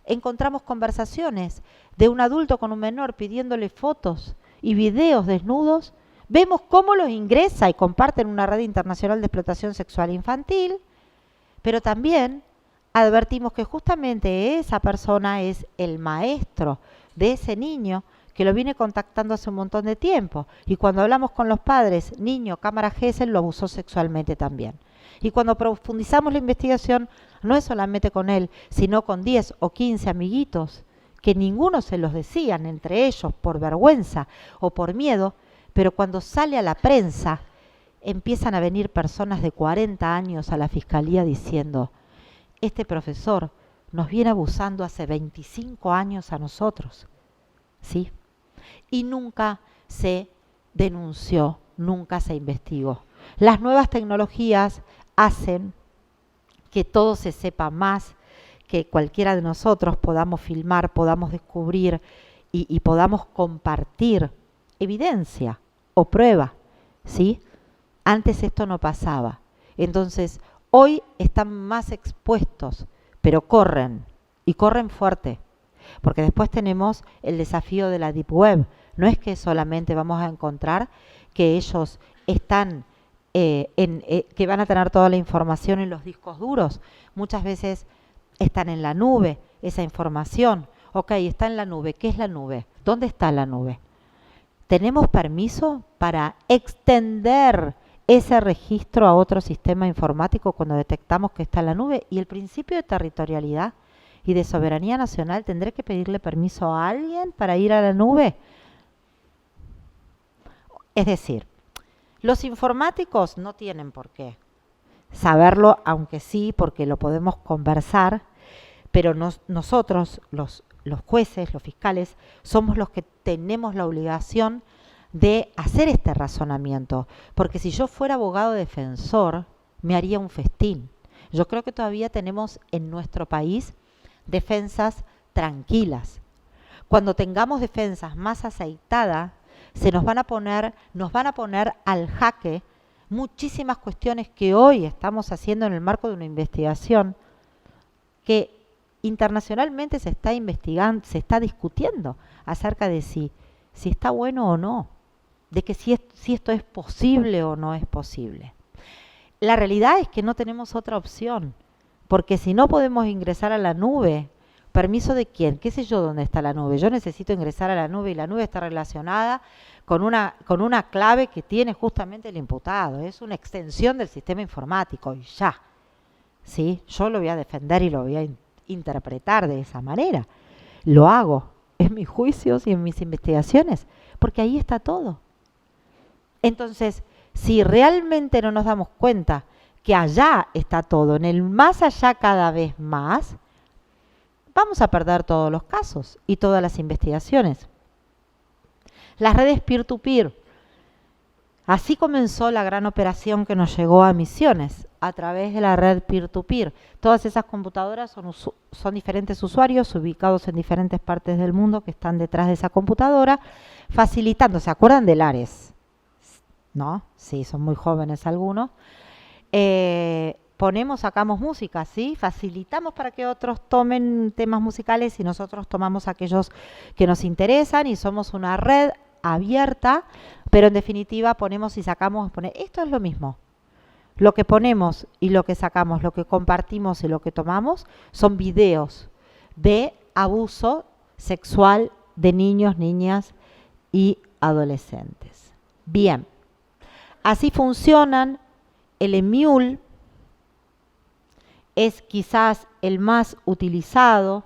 encontramos conversaciones de un adulto con un menor pidiéndole fotos y videos desnudos, vemos cómo los ingresa y comparte en una red internacional de explotación sexual infantil, pero también advertimos que justamente esa persona es el maestro de ese niño que lo viene contactando hace un montón de tiempo. Y cuando hablamos con los padres, niño, cámara Gesell, lo abusó sexualmente también. Y cuando profundizamos la investigación, no es solamente con él, sino con 10 o 15 amiguitos, que ninguno se los decían entre ellos por vergüenza o por miedo, pero cuando sale a la prensa, empiezan a venir personas de 40 años a la fiscalía diciendo, este profesor nos viene abusando hace 25 años a nosotros, ¿sí? Y nunca se denunció, nunca se investigó. Las nuevas tecnologías hacen que todo se sepa más, que cualquiera de nosotros podamos filmar, podamos descubrir y podamos compartir evidencia o prueba, ¿sí? Antes esto no pasaba. Entonces, hoy están más expuestos, pero corren, y corren fuerte. Porque después tenemos el desafío de la Deep Web. No es que solamente vamos a encontrar que ellos están, que van a tener toda la información en los discos duros. Muchas veces están en la nube, esa información. Ok, está en la nube. ¿Qué es la nube? ¿Dónde está la nube? ¿Tenemos permiso para extender ese registro a otro sistema informático cuando detectamos que está en la nube? Y el principio de territorialidad y de soberanía nacional, ¿tendré que pedirle permiso a alguien para ir a la nube? Es decir, los informáticos no tienen por qué saberlo, aunque sí, porque lo podemos conversar, pero nosotros, los jueces, los fiscales, somos los que tenemos la obligación de hacer este razonamiento, porque si yo fuera abogado defensor, me haría un festín. Yo creo que todavía tenemos en nuestro país defensas tranquilas. Cuando tengamos defensas más aceitadas, nos van a poner al jaque muchísimas cuestiones que hoy estamos haciendo en el marco de una investigación que internacionalmente se está investigando, se está discutiendo acerca de si está bueno o no, de que si esto es posible o no es posible. La realidad es que no tenemos otra opción, porque si no podemos ingresar a la nube, ¿permiso de quién? ¿Qué sé yo dónde está la nube? Yo necesito ingresar a la nube y la nube está relacionada con una clave que tiene justamente el imputado. Es una extensión del sistema informático y ya. ¿Sí? Yo lo voy a defender y lo voy a interpretar de esa manera. Lo hago en mis juicios y en mis investigaciones, porque ahí está todo. Entonces, si realmente no nos damos cuenta que allá está todo, en el más allá cada vez más, vamos a perder todos los casos y todas las investigaciones. Las redes peer-to-peer. Así comenzó la gran operación que nos llegó a Misiones, a través de la red peer-to-peer. Todas esas computadoras son diferentes usuarios ubicados en diferentes partes del mundo que están detrás de esa computadora, facilitando, ¿se acuerdan del Ares? ¿No? Sí, son muy jóvenes algunos. Sacamos música, ¿sí? Facilitamos para que otros tomen temas musicales y nosotros tomamos aquellos que nos interesan y somos una red abierta, pero en definitiva ponemos y sacamos. Esto es lo mismo. Lo que ponemos y lo que sacamos, lo que compartimos y lo que tomamos son videos de abuso sexual de niños, niñas y adolescentes. Bien. Así funcionan. El EMUL es quizás el más utilizado.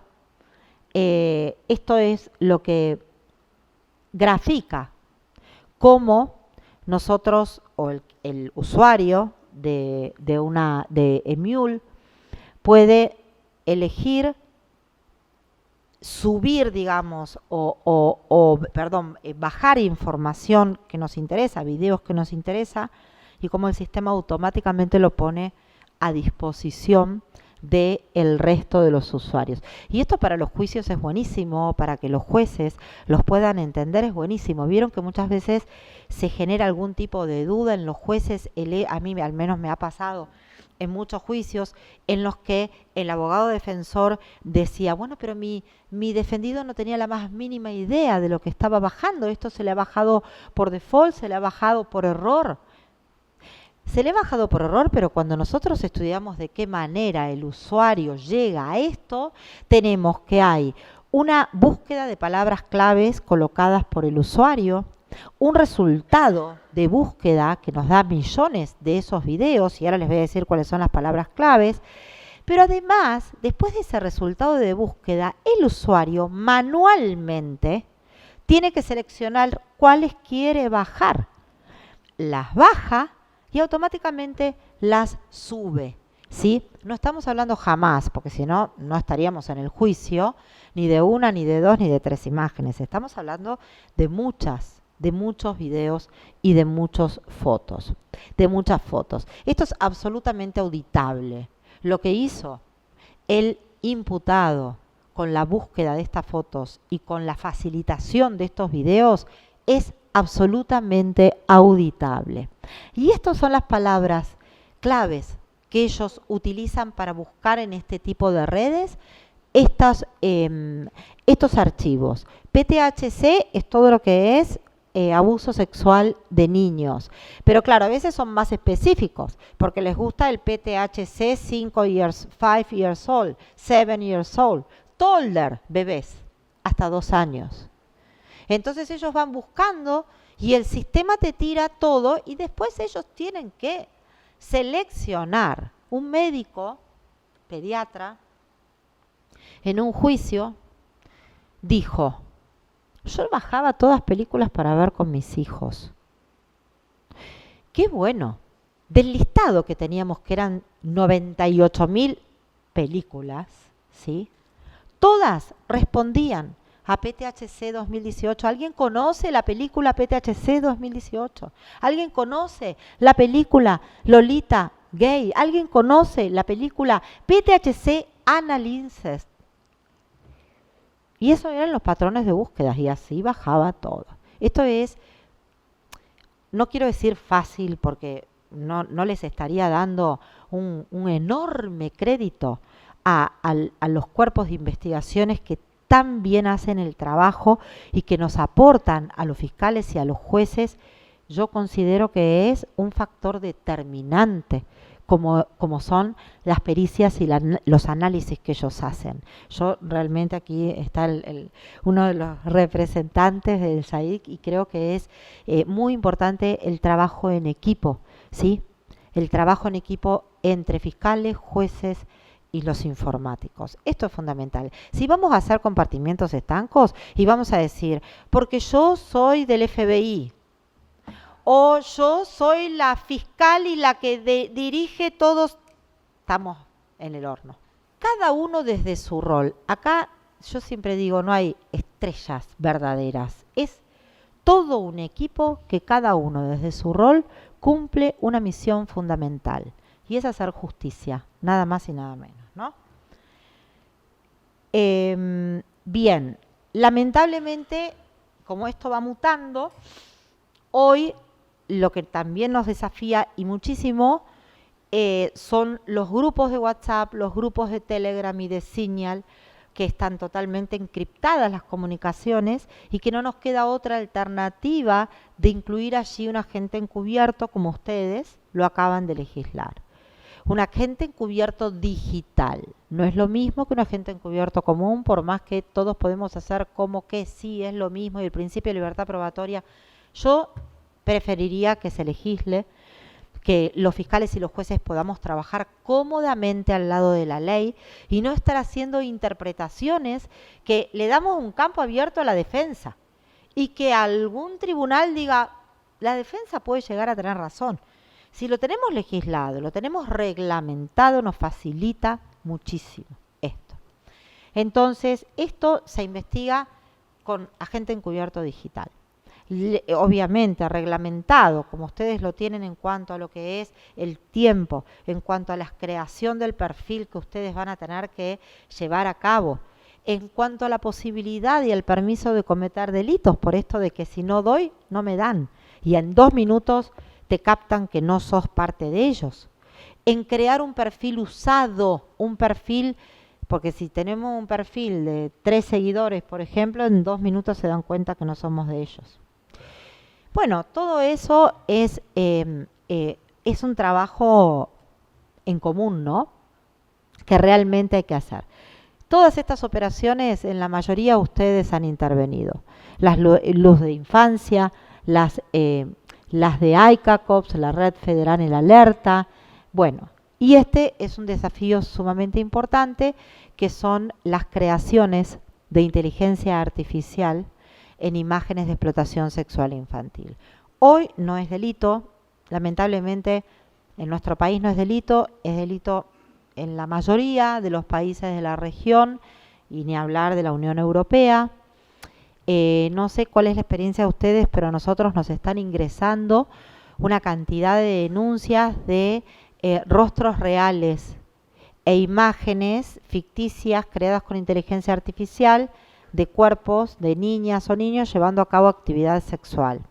Esto es lo que grafica cómo nosotros o el usuario de EMUL puede elegir subir, digamos, bajar información que nos interesa, videos que nos interesa, y cómo el sistema automáticamente lo pone a disposición del resto de los usuarios. Y esto para los juicios es buenísimo, para que los jueces los puedan entender es buenísimo. Vieron que muchas veces se genera algún tipo de duda en los jueces, a mí al menos me ha pasado en muchos juicios en los que el abogado defensor decía, bueno, pero mi defendido no tenía la más mínima idea de lo que estaba bajando, esto se le ha bajado por default, se le ha bajado por error. Se le ha bajado por error, pero cuando nosotros estudiamos de qué manera el usuario llega a esto, tenemos que hay una búsqueda de palabras claves colocadas por el usuario, un resultado de búsqueda que nos da millones de esos videos, y ahora les voy a decir cuáles son las palabras claves, pero además, después de ese resultado de búsqueda, el usuario manualmente tiene que seleccionar cuáles quiere bajar. Las baja y automáticamente las sube, ¿sí? No estamos hablando jamás, porque si no, no estaríamos en el juicio, ni de una, ni de dos, ni de tres imágenes. Estamos hablando de muchos videos y de muchas fotos. Esto es absolutamente auditable. Lo que hizo el imputado con la búsqueda de estas fotos y con la facilitación de estos videos es absolutamente auditable. Y estas son las palabras claves que ellos utilizan para buscar en este tipo de redes estos archivos. PTHC es todo lo que es abuso sexual de niños. Pero claro, a veces son más específicos, porque les gusta el PTHC 5 years old, 7 years old, toddler, bebés, hasta 2 años. Entonces ellos van buscando y el sistema te tira todo y después ellos tienen que seleccionar. Un médico, pediatra, en un juicio dijo, yo bajaba todas películas para ver con mis hijos. Qué bueno, del listado que teníamos, que eran 98.000 películas, ¿sí? Todas respondían a PTHC 2018. ¿Alguien conoce la película PTHC 2018? ¿Alguien conoce la película Lolita Gay? ¿Alguien conoce la película PTHC Anal Incest? Y eso eran los patrones de búsqueda y así bajaba todo. Esto es, no quiero decir fácil porque no les estaría dando un enorme crédito a los cuerpos de investigaciones que tan bien hacen el trabajo y que nos aportan a los fiscales y a los jueces. Yo considero que es un factor determinante como son las pericias y los análisis que ellos hacen. Yo realmente aquí está uno de los representantes del SAIC y creo que es muy importante el trabajo en equipo, ¿sí? El trabajo en equipo entre fiscales, jueces y los informáticos. Esto es fundamental. Si vamos a hacer compartimientos estancos y vamos a decir, porque yo soy del FBI, o yo soy la fiscal y la que dirige todos, estamos en el horno. Cada uno desde su rol. Acá yo siempre digo, no hay estrellas verdaderas. Es todo un equipo que cada uno desde su rol cumple una misión fundamental. Y es hacer justicia, nada más y nada menos, ¿no? Bien, lamentablemente, como esto va mutando, hoy lo que también nos desafía y muchísimo son los grupos de WhatsApp, los grupos de Telegram y de Signal, que están totalmente encriptadas las comunicaciones y que no nos queda otra alternativa de incluir allí un agente encubierto, como ustedes lo acaban de legislar. Un agente encubierto digital. No es lo mismo que un agente encubierto común, por más que todos podemos hacer como que sí es lo mismo y el principio de libertad probatoria. Yo preferiría que se legisle, que los fiscales y los jueces podamos trabajar cómodamente al lado de la ley y no estar haciendo interpretaciones que le damos un campo abierto a la defensa y que algún tribunal diga, la defensa puede llegar a tener razón. Si lo tenemos legislado, lo tenemos reglamentado, nos facilita muchísimo esto. Entonces, esto se investiga con agente encubierto digital. Obviamente reglamentado, como ustedes lo tienen en cuanto a lo que es el tiempo, en cuanto a la creación del perfil que ustedes van a tener que llevar a cabo, en cuanto a la posibilidad y el permiso de cometer delitos, por esto de que si no doy, no me dan, y en 2 minutos te captan que no sos parte de ellos, en crear un perfil usado, un perfil, porque si tenemos un perfil de 3 seguidores, por ejemplo, en 2 minutos se dan cuenta que no somos de ellos. Bueno, todo eso es un trabajo en común, ¿no? Que realmente hay que hacer. Todas estas operaciones, en la mayoría ustedes han intervenido. Las Luz de Infancia, las de ICACOPS, la Red Federal en la Alerta. Bueno, y este es un desafío sumamente importante, que son las creaciones de inteligencia artificial en imágenes de explotación sexual infantil. Hoy no es delito, lamentablemente en nuestro país no es delito en la mayoría de los países de la región y ni hablar de la Unión Europea. No sé cuál es la experiencia de ustedes, pero a nosotros nos están ingresando una cantidad de denuncias de rostros reales e imágenes ficticias creadas con inteligencia artificial de cuerpos de niñas o niños llevando a cabo actividad sexual.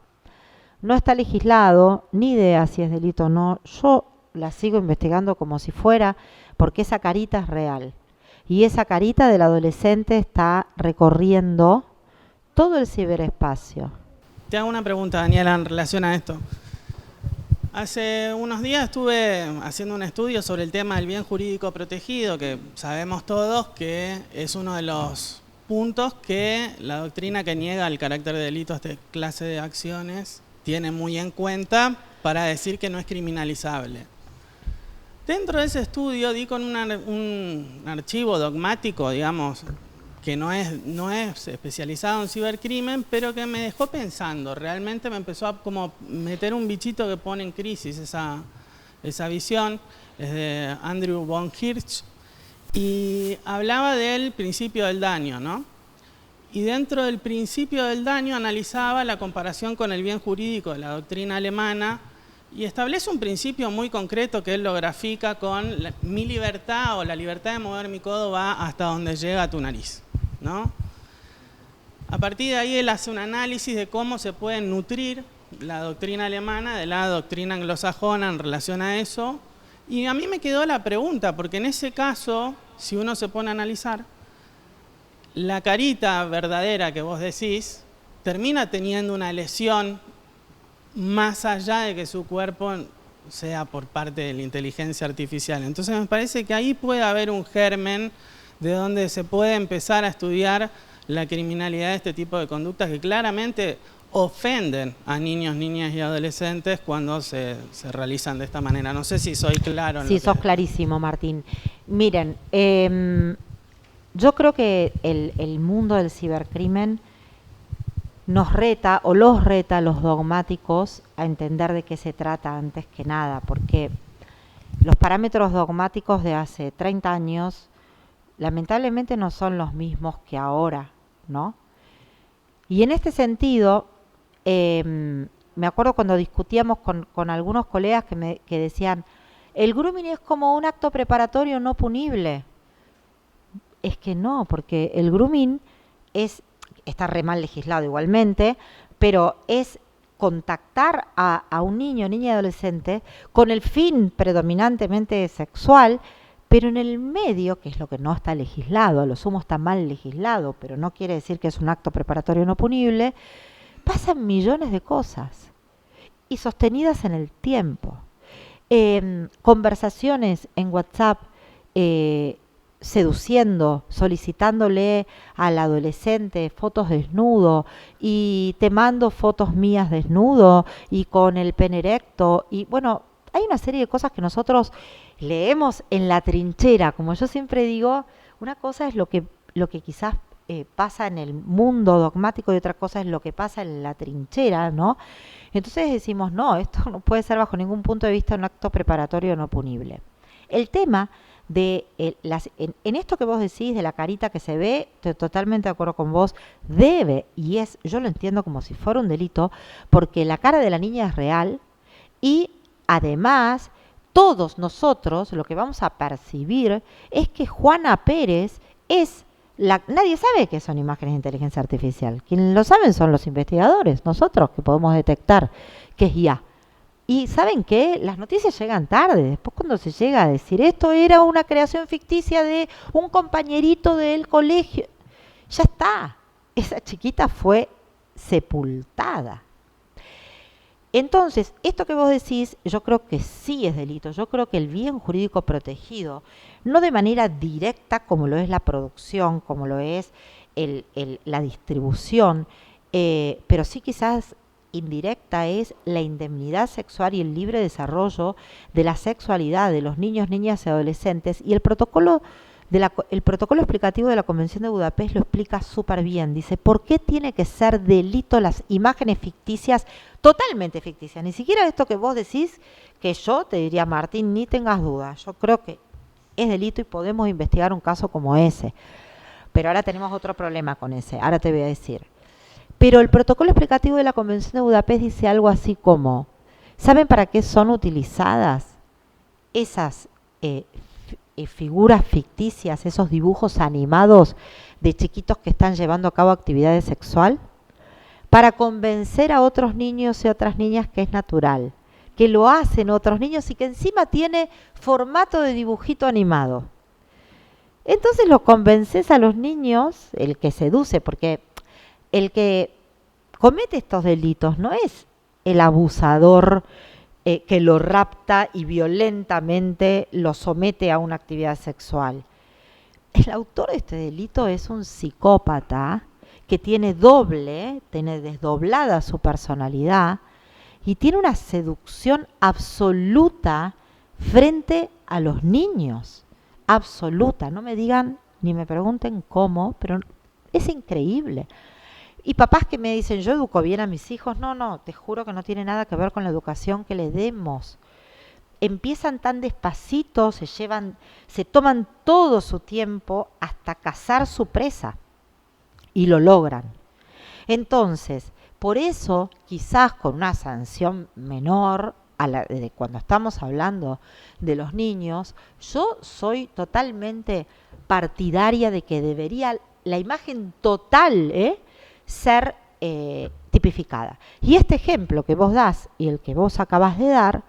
No está legislado, ni idea si es delito o no. Yo la sigo investigando como si fuera, porque esa carita es real. Y esa carita del adolescente está recorriendo todo el ciberespacio. Te hago una pregunta, Daniela, en relación a esto. Hace unos días estuve haciendo un estudio sobre el tema del bien jurídico protegido, que sabemos todos que es uno de los puntos que la doctrina que niega el carácter de delito a esta clase de acciones tiene muy en cuenta para decir que no es criminalizable. Dentro de ese estudio di con un archivo dogmático, digamos, que no es especializado en cibercrimen, pero que me dejó pensando. Realmente me empezó a como meter un bichito que pone en crisis esa visión, es de Andrew von Hirsch, y hablaba del principio del daño, ¿no? Y dentro del principio del daño analizaba la comparación con el bien jurídico de la doctrina alemana y establece un principio muy concreto que él lo grafica con mi libertad o la libertad de mover mi codo va hasta donde llega tu nariz, ¿no? A partir de ahí él hace un análisis de cómo se puede nutrir la doctrina alemana de la doctrina anglosajona en relación a eso. Y a mí me quedó la pregunta, porque en ese caso, si uno se pone a analizar, la carita verdadera que vos decís termina teniendo una lesión más allá de que su cuerpo sea por parte de la inteligencia artificial. Entonces me parece que ahí puede haber un germen de donde se puede empezar a estudiar la criminalidad de este tipo de conductas que claramente ofenden a niños, niñas y adolescentes cuando se realizan de esta manera. No sé si soy claro. Sí, sos clarísimo, Martín. Miren, yo creo que el mundo del cibercrimen nos reta o los reta a los dogmáticos a entender de qué se trata antes que nada, porque los parámetros dogmáticos de hace 30 años lamentablemente no son los mismos que ahora, ¿no? Y en este sentido, me acuerdo cuando discutíamos con algunos colegas que decían, el grooming es como un acto preparatorio no punible. Es que no, porque el grooming está re mal legislado igualmente, pero es contactar a un niño, niña y adolescente con el fin predominantemente sexual, pero en el medio, que es lo que no está legislado, a lo sumo está mal legislado, pero no quiere decir que es un acto preparatorio no punible, pasan millones de cosas y sostenidas en el tiempo. Conversaciones en WhatsApp, seduciendo, solicitándole al adolescente fotos desnudo y te mando fotos mías desnudo y con el pene erecto y bueno, hay una serie de cosas que nosotros leemos en la trinchera, como yo siempre digo, una cosa es lo que quizás pasa en el mundo dogmático y otra cosa es lo que pasa en la trinchera, ¿no? Entonces decimos, no, esto no puede ser bajo ningún punto de vista un acto preparatorio no punible. El tema de en esto que vos decís de la carita que se ve, estoy totalmente de acuerdo con vos, yo lo entiendo como si fuera un delito, porque la cara de la niña es real y además todos nosotros lo que vamos a percibir es que Juana Pérez nadie sabe que son imágenes de inteligencia artificial. Quienes lo saben son los investigadores, nosotros que podemos detectar que es IA. Y ¿saben qué? Las noticias llegan tarde. Después cuando se llega a decir esto era una creación ficticia de un compañerito del colegio, ya está. Esa chiquita fue sepultada. Entonces, esto que vos decís, yo creo que sí es delito. Yo creo que el bien jurídico protegido, no de manera directa como lo es la producción, como lo es la distribución, pero sí quizás indirecta es la indemnidad sexual y el libre desarrollo de la sexualidad de los niños, niñas y adolescentes. Y el protocolo explicativo de la Convención de Budapest lo explica súper bien. Dice, ¿por qué tiene que ser delito las imágenes ficticias, totalmente ficticias? Ni siquiera esto que vos decís, que yo te diría, Martín, ni tengas dudas. Yo creo que es delito y podemos investigar un caso como ese. Pero ahora tenemos otro problema con ese. Ahora te voy a decir. Pero el protocolo explicativo de la Convención de Budapest dice algo así como, ¿saben para qué son utilizadas esas figuras ficticias, esos dibujos animados de chiquitos que están llevando a cabo actividades sexual? Para convencer a otros niños y otras niñas que es natural, que lo hacen otros niños y que encima tiene formato de dibujito animado. Entonces lo convences a los niños, el que seduce, porque el que comete estos delitos no es el abusador que lo rapta y violentamente lo somete a una actividad sexual. El autor de este delito es un psicópata que tiene desdoblada su personalidad y tiene una seducción absoluta frente a los niños. Absoluta. No me digan ni me pregunten cómo, pero es increíble. Y papás que me dicen, yo educo bien a mis hijos. No, te juro que no tiene nada que ver con la educación que le demos. empiezan tan despacito, se toman todo su tiempo hasta cazar su presa y lo logran. Entonces, por eso, quizás con una sanción menor, de cuando estamos hablando de los niños, yo soy totalmente partidaria de que debería la imagen total ser tipificada. Y este ejemplo que vos das y el que vos acabas de dar,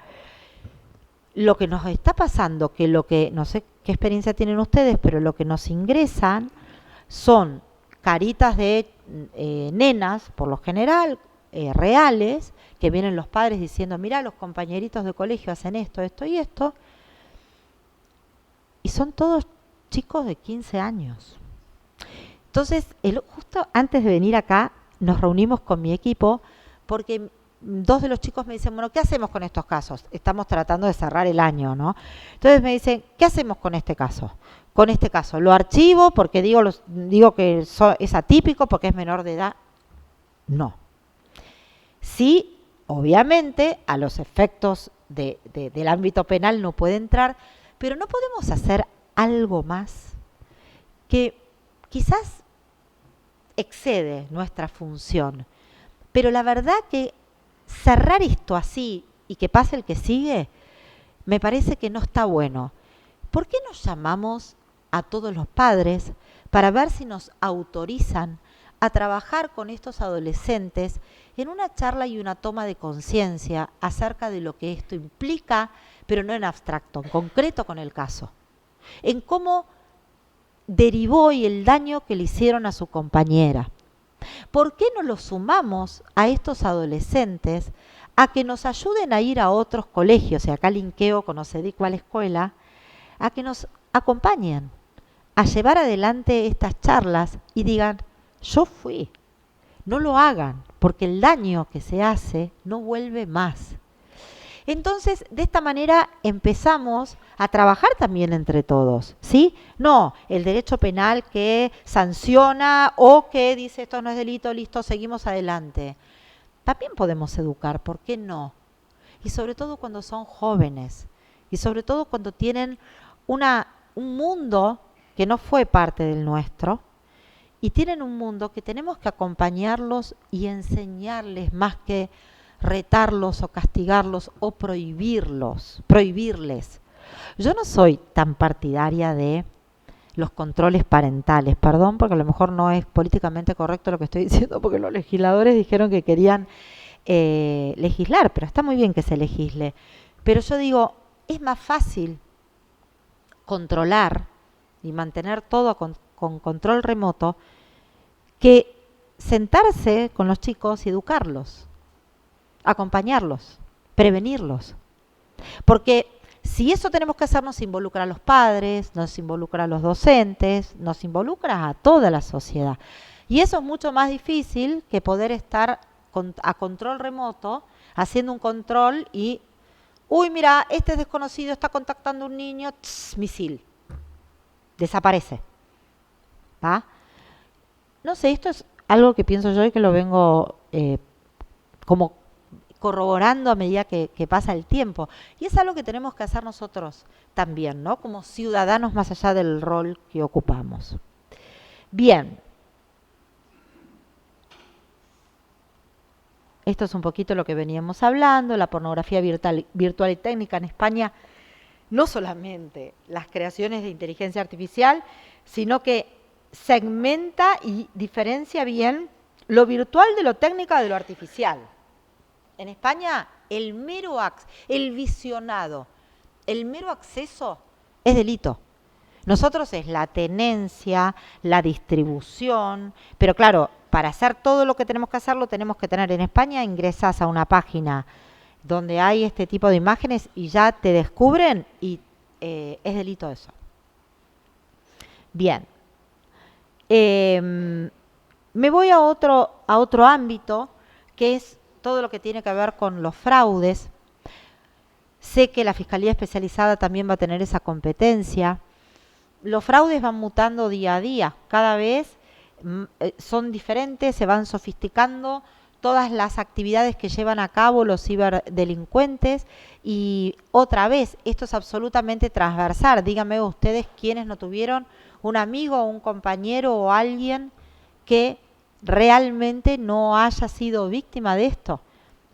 lo que nos está pasando, que no sé qué experiencia tienen ustedes, pero lo que nos ingresan son caritas de nenas, por lo general, reales, que vienen los padres diciendo, mira, los compañeritos de colegio hacen esto, esto y esto, y son todos chicos de 15 años. Entonces, justo antes de venir acá, nos reunimos con mi equipo, porque 2 de los chicos me dicen, bueno, ¿qué hacemos con estos casos? Estamos tratando de cerrar el año, ¿no? Entonces me dicen, ¿qué hacemos con este caso? Con este caso, ¿lo archivo porque digo que es atípico, porque es menor de edad? No. Sí, obviamente, a los efectos del ámbito penal no puede entrar, pero no podemos hacer algo más que quizás excede nuestra función. Pero la verdad que cerrar esto así y que pase el que sigue, me parece que no está bueno. ¿Por qué nos llamamos a todos los padres para ver si nos autorizan a trabajar con estos adolescentes en una charla y una toma de conciencia acerca de lo que esto implica, pero no en abstracto, en concreto con el caso? En cómo derivó y el daño que le hicieron a su compañera. ¿Por qué no los sumamos a estos adolescentes a que nos ayuden a ir a otros colegios? Y acá linkeo con OCEDIC a la escuela, a que nos acompañen a llevar adelante estas charlas y digan, yo fui. No lo hagan, porque el daño que se hace no vuelve más. Entonces, de esta manera empezamos a trabajar también entre todos, ¿sí? No, el derecho penal que sanciona o que dice esto no es delito, listo, seguimos adelante. También podemos educar, ¿por qué no? Y sobre todo cuando son jóvenes, y sobre todo cuando tienen un mundo que no fue parte del nuestro, y tienen un mundo que tenemos que acompañarlos y enseñarles más que retarlos o castigarlos o prohibirles. Yo no soy tan partidaria de los controles parentales, perdón, porque a lo mejor no es políticamente correcto lo que estoy diciendo, porque los legisladores dijeron que querían legislar, pero está muy bien que se legisle. Pero yo digo, es más fácil controlar y mantener todo con control remoto que sentarse con los chicos y educarlos, acompañarlos, prevenirlos. Porque si eso tenemos que hacer, nos involucra a los padres, nos involucra a los docentes, nos involucra a toda la sociedad. Y eso es mucho más difícil que poder estar a control remoto, haciendo un control y, uy, mira, este es desconocido, está contactando a un niño, misil, desaparece. ¿Va? No sé, esto es algo que pienso yo y que lo vengo como corroborando a medida que pasa el tiempo. Y es algo que tenemos que hacer nosotros también, ¿no? Como ciudadanos más allá del rol que ocupamos. Bien. Esto es un poquito lo que veníamos hablando, la pornografía virtual y técnica en España. No solamente las creaciones de inteligencia artificial, sino que segmenta y diferencia bien lo virtual de lo técnico de lo artificial. En España, el mero visionado, el mero acceso es delito. Nosotros es la tenencia, la distribución, pero claro, para hacer todo lo que tenemos que hacer, lo tenemos que tener. En España ingresas a una página donde hay este tipo de imágenes y ya te descubren y es delito eso. Bien. Me voy a otro ámbito, que es todo lo que tiene que ver con los fraudes. Sé que la Fiscalía Especializada también va a tener esa competencia. Los fraudes van mutando día a día, cada vez son diferentes, se van sofisticando, todas las actividades que llevan a cabo los ciberdelincuentes. Y otra vez, esto es absolutamente transversal. Díganme ustedes quiénes no tuvieron un amigo, un compañero o alguien que realmente no haya sido víctima de esto,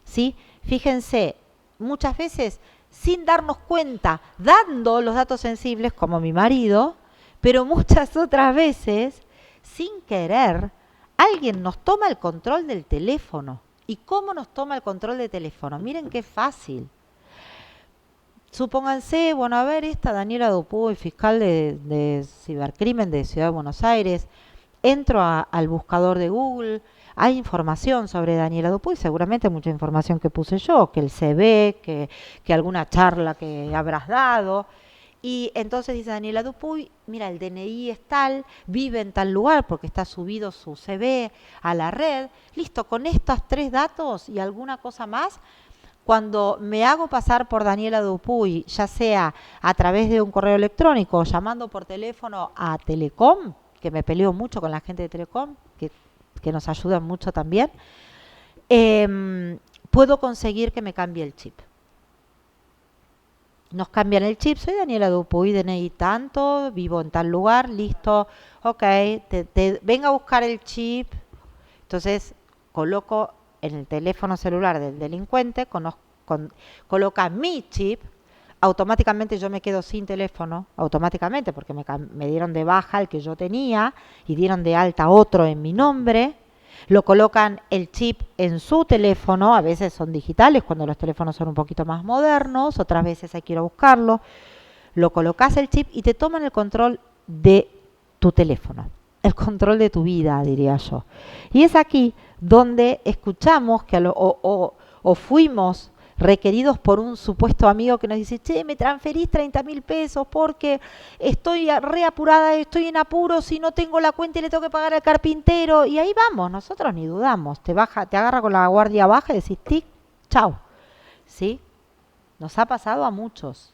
¿sí? Fíjense, muchas veces sin darnos cuenta, dando los datos sensibles, como mi marido, pero muchas otras veces, sin querer, alguien nos toma el control del teléfono. ¿Y cómo nos toma el control del teléfono? Miren qué fácil. Supónganse, bueno, a ver, esta Daniela Dupuy, fiscal de cibercrimen de Ciudad de Buenos Aires, entro al buscador de Google, hay información sobre Daniela Dupuy, seguramente mucha información que puse yo, que el CV, que alguna charla que habrás dado. Y entonces dice Daniela Dupuy, mira, el DNI es tal, vive en tal lugar porque está subido su CV a la red. Listo, con estos 3 datos y alguna cosa más, cuando me hago pasar por Daniela Dupuy, ya sea a través de un correo electrónico o llamando por teléfono a Telecom, que me peleo mucho con la gente de Telecom, que nos ayudan mucho también, puedo conseguir que me cambie el chip. Nos cambian el chip, soy Daniela Dupuy, DNI tanto, vivo en tal lugar, listo, ok, venga a buscar el chip. Entonces coloco en el teléfono celular del delincuente, coloca mi chip, automáticamente yo me quedo sin teléfono, automáticamente, porque me dieron de baja el que yo tenía y dieron de alta otro en mi nombre. Lo colocan el chip en su teléfono, a veces son digitales cuando los teléfonos son un poquito más modernos, otras veces hay que ir a buscarlo. Lo colocas el chip y te toman el control de tu teléfono, el control de tu vida, diría yo. Y es aquí donde escuchamos que o fuimos requeridos por un supuesto amigo que nos dice, che, me transferís 30.000 pesos porque estoy reapurada, estoy en apuros y no tengo la cuenta y le tengo que pagar al carpintero. Y ahí vamos, nosotros ni dudamos, te agarra con la guardia baja y decís, tic, chau. ¿Sí? Nos ha pasado a muchos.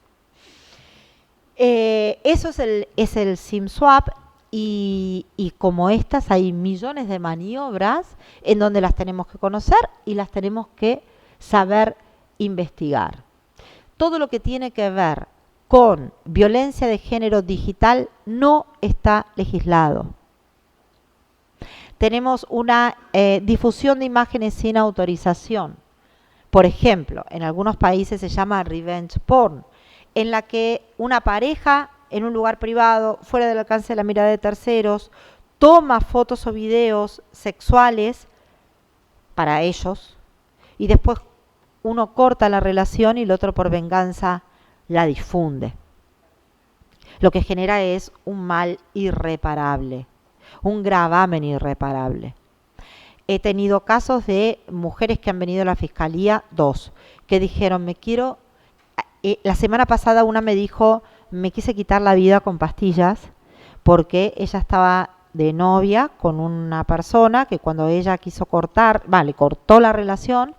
Eso es el SIM swap. Y como estas hay millones de maniobras en donde las tenemos que conocer y las tenemos que saber investigar. Todo lo que tiene que ver con violencia de género digital no está legislado. Tenemos una difusión de imágenes sin autorización. Por ejemplo, en algunos países se llama revenge porn, en la que una pareja en un lugar privado, fuera del alcance de la mirada de terceros, toma fotos o videos sexuales para ellos y después uno corta la relación y el otro por venganza la difunde. Lo que genera es un mal irreparable, un gravamen irreparable. He tenido casos de mujeres que han venido a la fiscalía, 2, que dijeron, la semana pasada una me dijo, me quise quitar la vida con pastillas porque ella estaba de novia con una persona que cuando ella quiso le cortó la relación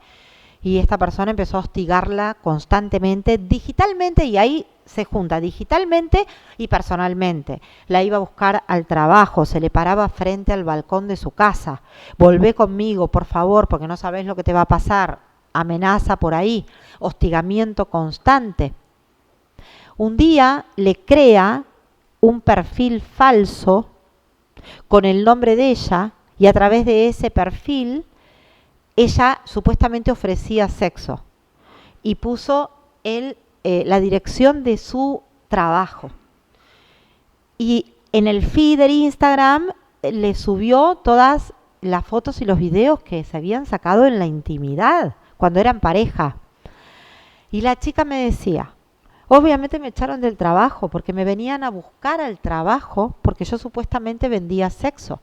y esta persona empezó a hostigarla constantemente, digitalmente, y ahí se junta digitalmente y personalmente. La iba a buscar al trabajo, se le paraba frente al balcón de su casa. Volvé conmigo, por favor, porque no sabés lo que te va a pasar. Amenaza por ahí, hostigamiento constante. Un día le crea un perfil falso con el nombre de ella y a través de ese perfil ella supuestamente ofrecía sexo y puso la dirección de su trabajo. Y en el feed del Instagram le subió todas las fotos y los videos que se habían sacado en la intimidad, cuando eran pareja. Y la chica me decía, obviamente me echaron del trabajo porque me venían a buscar al trabajo porque yo supuestamente vendía sexo.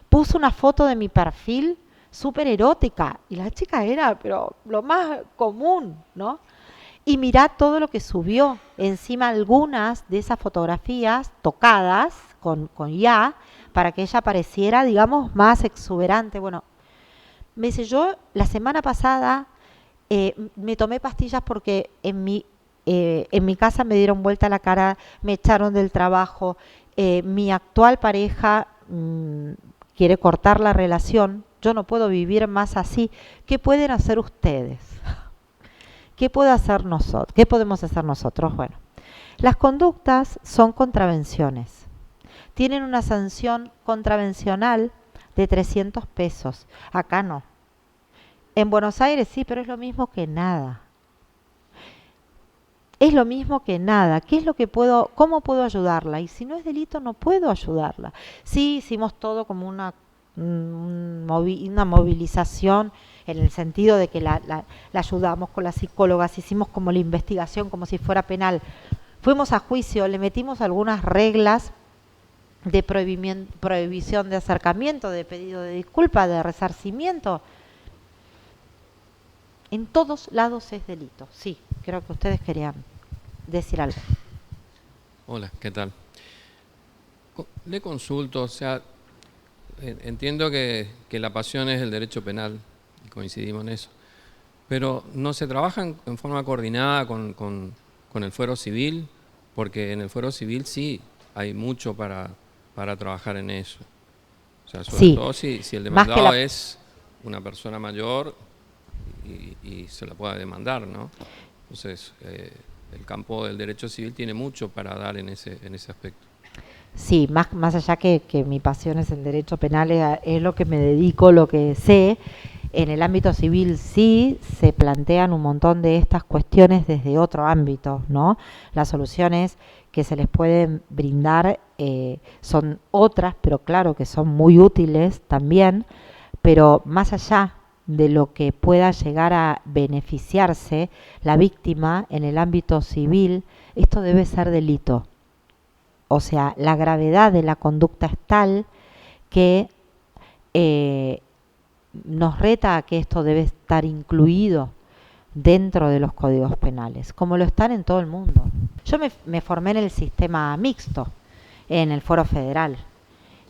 Puso una foto de mi perfil súper erótica y la chica era pero lo más común, ¿no? Y mirá todo lo que subió. Encima algunas de esas fotografías tocadas con IA para que ella pareciera, digamos, más exuberante. Bueno, me dice, yo la semana pasada me tomé pastillas porque en mi casa me dieron vuelta la cara, me echaron del trabajo, mi actual pareja quiere cortar la relación. yo no puedo vivir más así. ¿Qué pueden hacer ustedes? ¿Qué puede hacer nosotros? ¿Qué podemos hacer nosotros? Bueno, las conductas son contravenciones. Tienen una sanción contravencional de 300 pesos. Acá no. En Buenos Aires sí, pero es lo mismo que nada. Es lo mismo que nada. ¿Qué es lo que cómo puedo ayudarla? Y si no es delito, no puedo ayudarla. Sí, hicimos todo como una movilización en el sentido de que la ayudamos con las psicólogas, hicimos como la investigación como si fuera penal. Fuimos a juicio, le metimos algunas reglas de prohibición de acercamiento, de pedido de disculpa, de resarcimiento. En todos lados es delito. Sí, creo que ustedes querían decir algo. Hola, ¿qué tal? Le consulto, o sea, entiendo que la pasión es el derecho penal, y coincidimos en eso, pero ¿no se trabaja en forma coordinada con el fuero civil? Porque en el fuero civil sí hay mucho para trabajar en eso. O sea, sobre todo si el demandado es una persona mayor y se la pueda demandar, ¿no? Entonces, el campo del derecho civil tiene mucho para dar en ese aspecto. Sí, más allá que mi pasión es el derecho penal, es lo que me dedico, lo que sé. En el ámbito civil sí se plantean un montón de estas cuestiones desde otro ámbito, ¿no? Las soluciones que se les pueden brindar son otras, pero claro que son muy útiles también, pero más allá de lo que pueda llegar a beneficiarse la víctima en el ámbito civil, esto debe ser delito. O sea, la gravedad de la conducta es tal que nos reta a que esto debe estar incluido dentro de los códigos penales, como lo están en todo el mundo. Yo me formé en el sistema mixto, en el Foro Federal.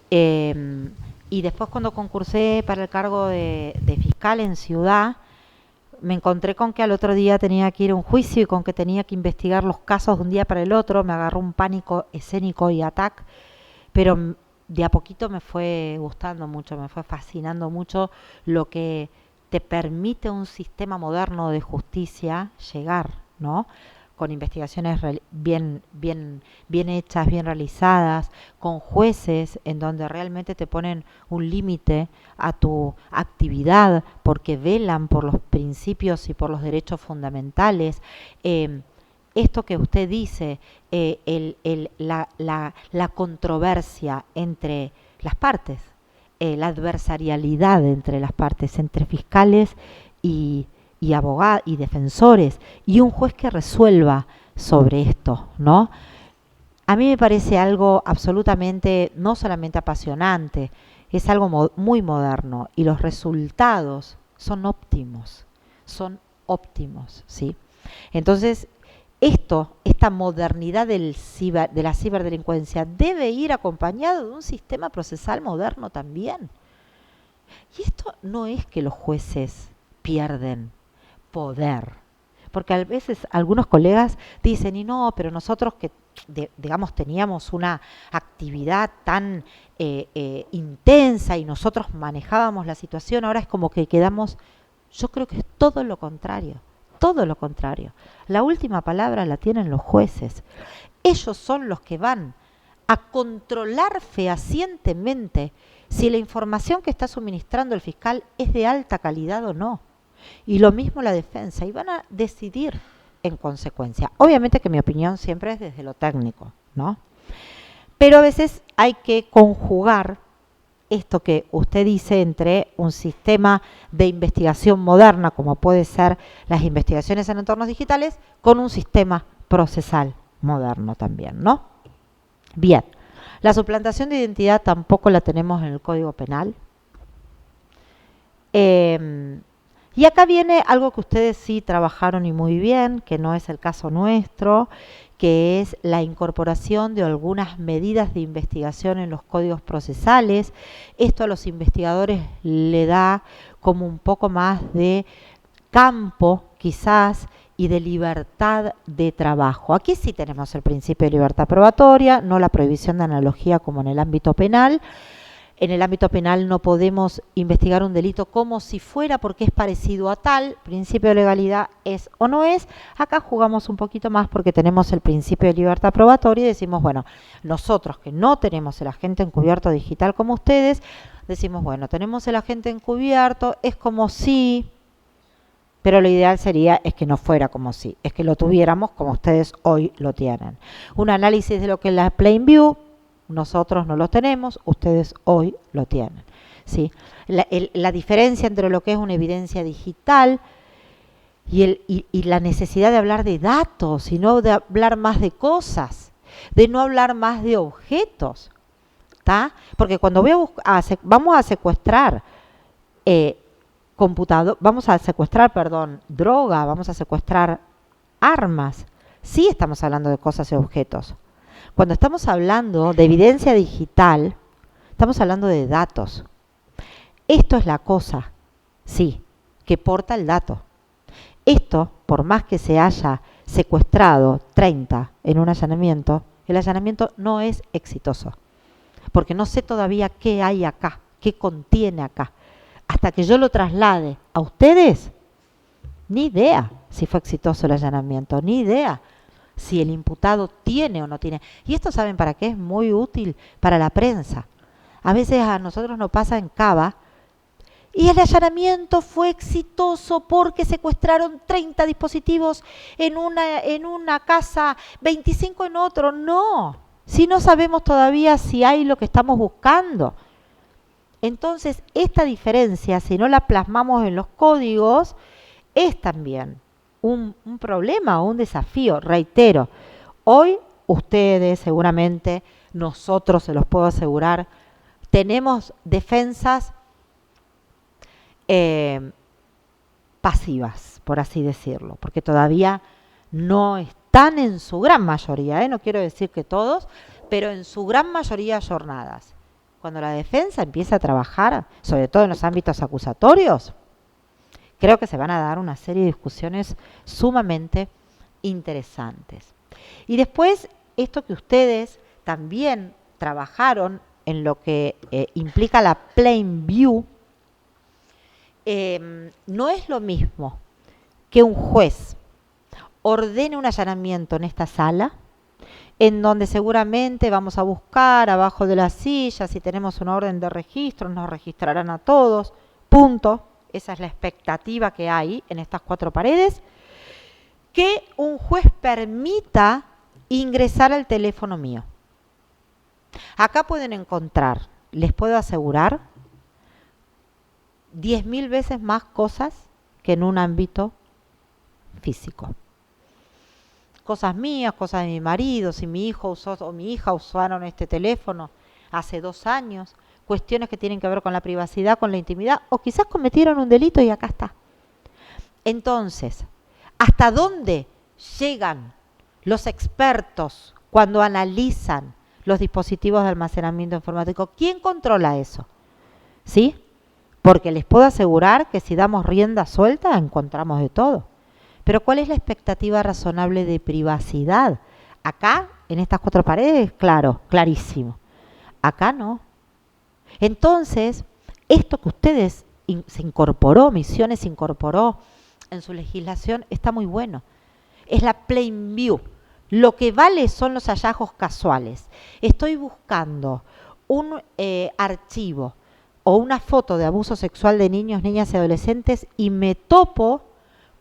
Y después cuando concursé para el cargo de fiscal en Ciudad, me encontré con que al otro día tenía que ir a un juicio y con que tenía que investigar los casos de un día para el otro. Me agarró un pánico escénico y ataque, pero de a poquito me fue gustando mucho, me fue fascinando mucho lo que te permite un sistema moderno de justicia llegar, ¿no? Con investigaciones bien hechas, bien realizadas, con jueces en donde realmente te ponen un límite a tu actividad porque velan por los principios y por los derechos fundamentales. Esto que usted dice, la controversia entre las partes, la adversarialidad entre las partes, entre fiscales y abogados y defensores, y un juez que resuelva sobre esto, ¿no? A mí me parece algo absolutamente, no solamente apasionante, es algo muy moderno, y los resultados son óptimos, ¿sí? Entonces, esta modernidad de la ciberdelincuencia debe ir acompañado de un sistema procesal moderno también. Y esto no es que los jueces pierden poder, porque a veces algunos colegas dicen, y no, pero nosotros que digamos teníamos una actividad tan intensa y nosotros manejábamos la situación, ahora es como que quedamos. Yo creo que es todo lo contrario, la última palabra la tienen los jueces. Ellos son los que van a controlar fehacientemente si la información que está suministrando el fiscal es de alta calidad o no. Y lo mismo la defensa, y van a decidir en consecuencia. Obviamente que mi opinión siempre es desde lo técnico, ¿no? Pero a veces hay que conjugar esto que usted dice entre un sistema de investigación moderna, como puede ser las investigaciones en entornos digitales, con un sistema procesal moderno también, ¿no? Bien, la suplantación de identidad tampoco la tenemos en el Código Penal. Y acá viene algo que ustedes sí trabajaron y muy bien, que no es el caso nuestro, que es la incorporación de algunas medidas de investigación en los códigos procesales. Esto a los investigadores le da como un poco más de campo, quizás, y de libertad de trabajo. Aquí sí tenemos el principio de libertad probatoria, no la prohibición de analogía como en el ámbito penal. En el ámbito penal no podemos investigar un delito como si fuera porque es parecido a tal, principio de legalidad es o no es. Acá jugamos un poquito más porque tenemos el principio de libertad probatoria y decimos, bueno, nosotros que no tenemos el agente encubierto digital como ustedes, decimos, bueno, tenemos el agente encubierto, es como si, pero lo ideal sería es que no fuera como si, es que lo tuviéramos como ustedes hoy lo tienen. Un análisis de lo que es la plain view, nosotros no lo tenemos, ustedes hoy lo tienen, ¿sí? La diferencia entre lo que es una evidencia digital y la necesidad de hablar de datos y no de hablar más de cosas, de no hablar más de objetos, ¿está? Porque cuando vamos a secuestrar droga, vamos a secuestrar armas, sí estamos hablando de cosas y objetos. Cuando estamos hablando de evidencia digital, estamos hablando de datos. Esto es la cosa, sí, que porta el dato. Esto, por más que se haya secuestrado 30 en un allanamiento, el allanamiento no es exitoso. Porque no sé todavía qué hay acá, qué contiene acá. Hasta que yo lo traslade a ustedes, ni idea si fue exitoso el allanamiento, ni idea si el imputado tiene o no tiene. Y esto, ¿saben para qué? Es muy útil para la prensa. A veces a nosotros nos pasa en Cava, y el allanamiento fue exitoso porque secuestraron 30 dispositivos en una casa, 25 en otro. No, si no sabemos todavía si hay lo que estamos buscando. Entonces, esta diferencia, si no la plasmamos en los códigos, es también un problema o un desafío. Reitero, hoy ustedes seguramente, nosotros se los puedo asegurar, tenemos defensas pasivas, por así decirlo, porque todavía no están en su gran mayoría, no quiero decir que todos, pero en su gran mayoría jornadas. Cuando la defensa empieza a trabajar, sobre todo en los ámbitos acusatorios, creo que se van a dar una serie de discusiones sumamente interesantes. Y después, esto que ustedes también trabajaron en lo que implica la plain view, no es lo mismo que un juez ordene un allanamiento en esta sala, en donde seguramente vamos a buscar abajo de la silla, si tenemos una orden de registro, nos registrarán a todos, punto. Esa es la expectativa que hay en estas 4 paredes, que un juez permita ingresar al teléfono mío. Acá pueden encontrar, les puedo asegurar, 10.000 veces más cosas que en un ámbito físico. Cosas mías, cosas de mi marido, si mi hijo usó o mi hija usaron este teléfono hace 2 años, cuestiones que tienen que ver con la privacidad, con la intimidad, o quizás cometieron un delito y acá está. Entonces, ¿hasta dónde llegan los expertos cuando analizan los dispositivos de almacenamiento informático? ¿Quién controla eso? ¿Sí? Porque les puedo asegurar que si damos rienda suelta encontramos de todo. Pero ¿cuál es la expectativa razonable de privacidad? Acá, en estas 4 paredes, claro, clarísimo. Acá no. Entonces, esto que ustedes se incorporó, Misiones incorporó en su legislación, está muy bueno. Es la plain view. Lo que vale son los hallazgos casuales. Estoy buscando un archivo o una foto de abuso sexual de niños, niñas y adolescentes y me topo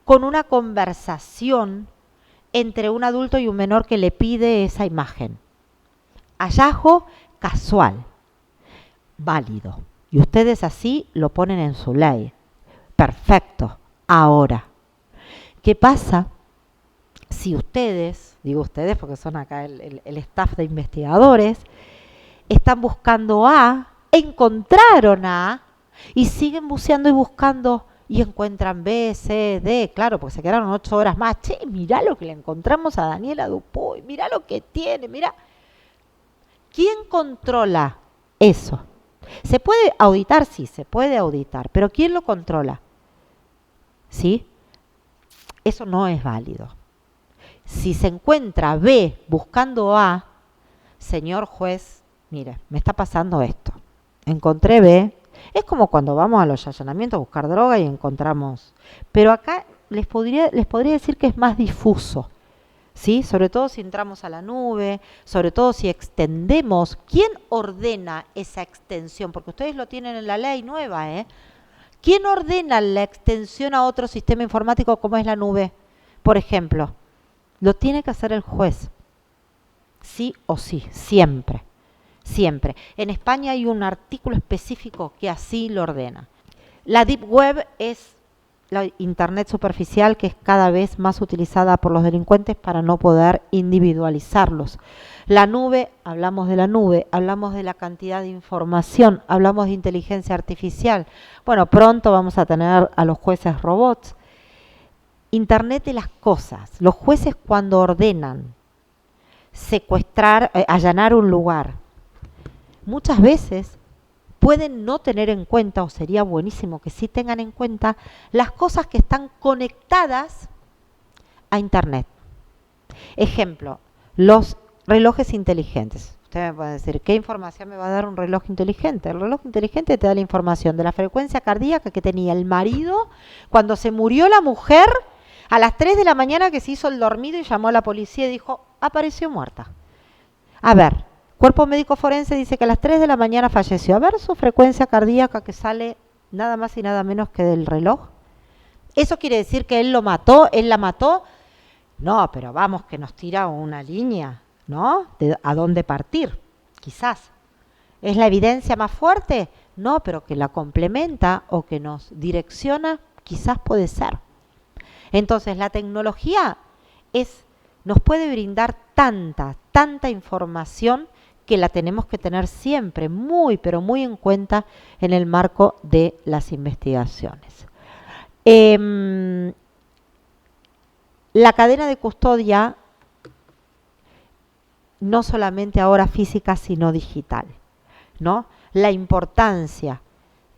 con una conversación entre un adulto y un menor que le pide esa imagen. Hallazgo casual, válido. Y ustedes así lo ponen en su ley. Perfecto. Ahora, ¿qué pasa si ustedes, digo ustedes porque son acá el staff de investigadores, están buscando A, encontraron A y siguen buceando y buscando y encuentran B, C, D, claro, porque se quedaron 8 horas más. Che, mirá lo que le encontramos a Daniela Dupuy, mirá lo que tiene, mirá. ¿Quién controla eso? ¿Se puede auditar? Sí, se puede auditar, pero ¿quién lo controla? ¿Sí? Eso no es válido. Si se encuentra B buscando A, señor juez, mire, me está pasando esto. encontré B. Es como cuando vamos a los allanamientos a buscar droga y encontramos. Pero acá les podría decir que es más difuso, ¿sí? Sobre todo si entramos a la nube, sobre todo si extendemos. ¿Quién ordena esa extensión? Porque ustedes lo tienen en la ley nueva, ¿eh? ¿Quién ordena la extensión a otro sistema informático como es la nube? Por ejemplo, lo tiene que hacer el juez. Sí o sí, siempre. Siempre. En España hay un artículo específico que así lo ordena. La Deep Web es la Internet superficial que es cada vez más utilizada por los delincuentes para no poder individualizarlos. La nube, hablamos de la cantidad de información, hablamos de inteligencia artificial. Bueno, pronto vamos a tener a los jueces robots. Internet de las cosas. Los jueces cuando ordenan secuestrar, allanar un lugar, muchas veces pueden no tener en cuenta, o sería buenísimo que sí tengan en cuenta, las cosas que están conectadas a Internet. Ejemplo, los relojes inteligentes. Usted me puede decir, ¿qué información me va a dar un reloj inteligente? El reloj inteligente te da la información de la frecuencia cardíaca que tenía el marido cuando se murió la mujer a las 3 de la mañana, que se hizo el dormido y llamó a la policía y dijo, apareció muerta. A ver, cuerpo médico forense dice que a las 3 de la mañana falleció. A ver su frecuencia cardíaca que sale nada más y nada menos que del reloj. ¿Eso quiere decir que él lo mató? ¿Él la mató? No, pero vamos, que nos tira una línea, ¿no? De a dónde partir, quizás. ¿Es la evidencia más fuerte? No, pero que la complementa o que nos direcciona, quizás puede ser. Entonces, la tecnología nos puede brindar tanta información que la tenemos que tener siempre muy, pero muy en cuenta en el marco de las investigaciones. La cadena de custodia, no solamente ahora física, sino digital, ¿no? La importancia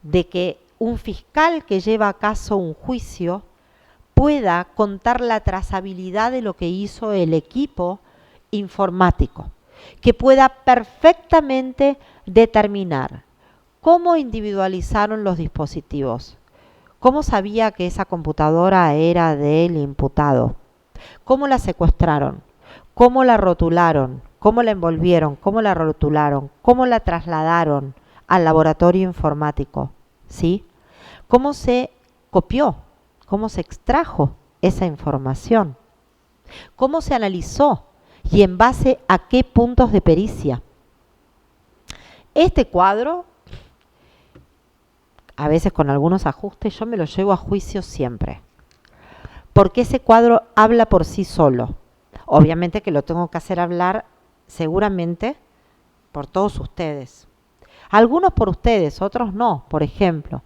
de que un fiscal que lleva a caso un juicio pueda contar la trazabilidad de lo que hizo el equipo informático, que pueda perfectamente determinar cómo individualizaron los dispositivos, cómo sabía que esa computadora era del imputado, cómo la secuestraron, cómo la rotularon, cómo la envolvieron, cómo la rotularon, cómo la trasladaron al laboratorio informático, ¿sí? Cómo se copió, cómo se extrajo esa información, cómo se analizó y en base a qué puntos de pericia. Este cuadro, a veces con algunos ajustes, yo me lo llevo a juicio siempre, porque ese cuadro habla por sí solo. Obviamente que lo tengo que hacer hablar seguramente por todos ustedes. Algunos por ustedes, otros no. Por ejemplo,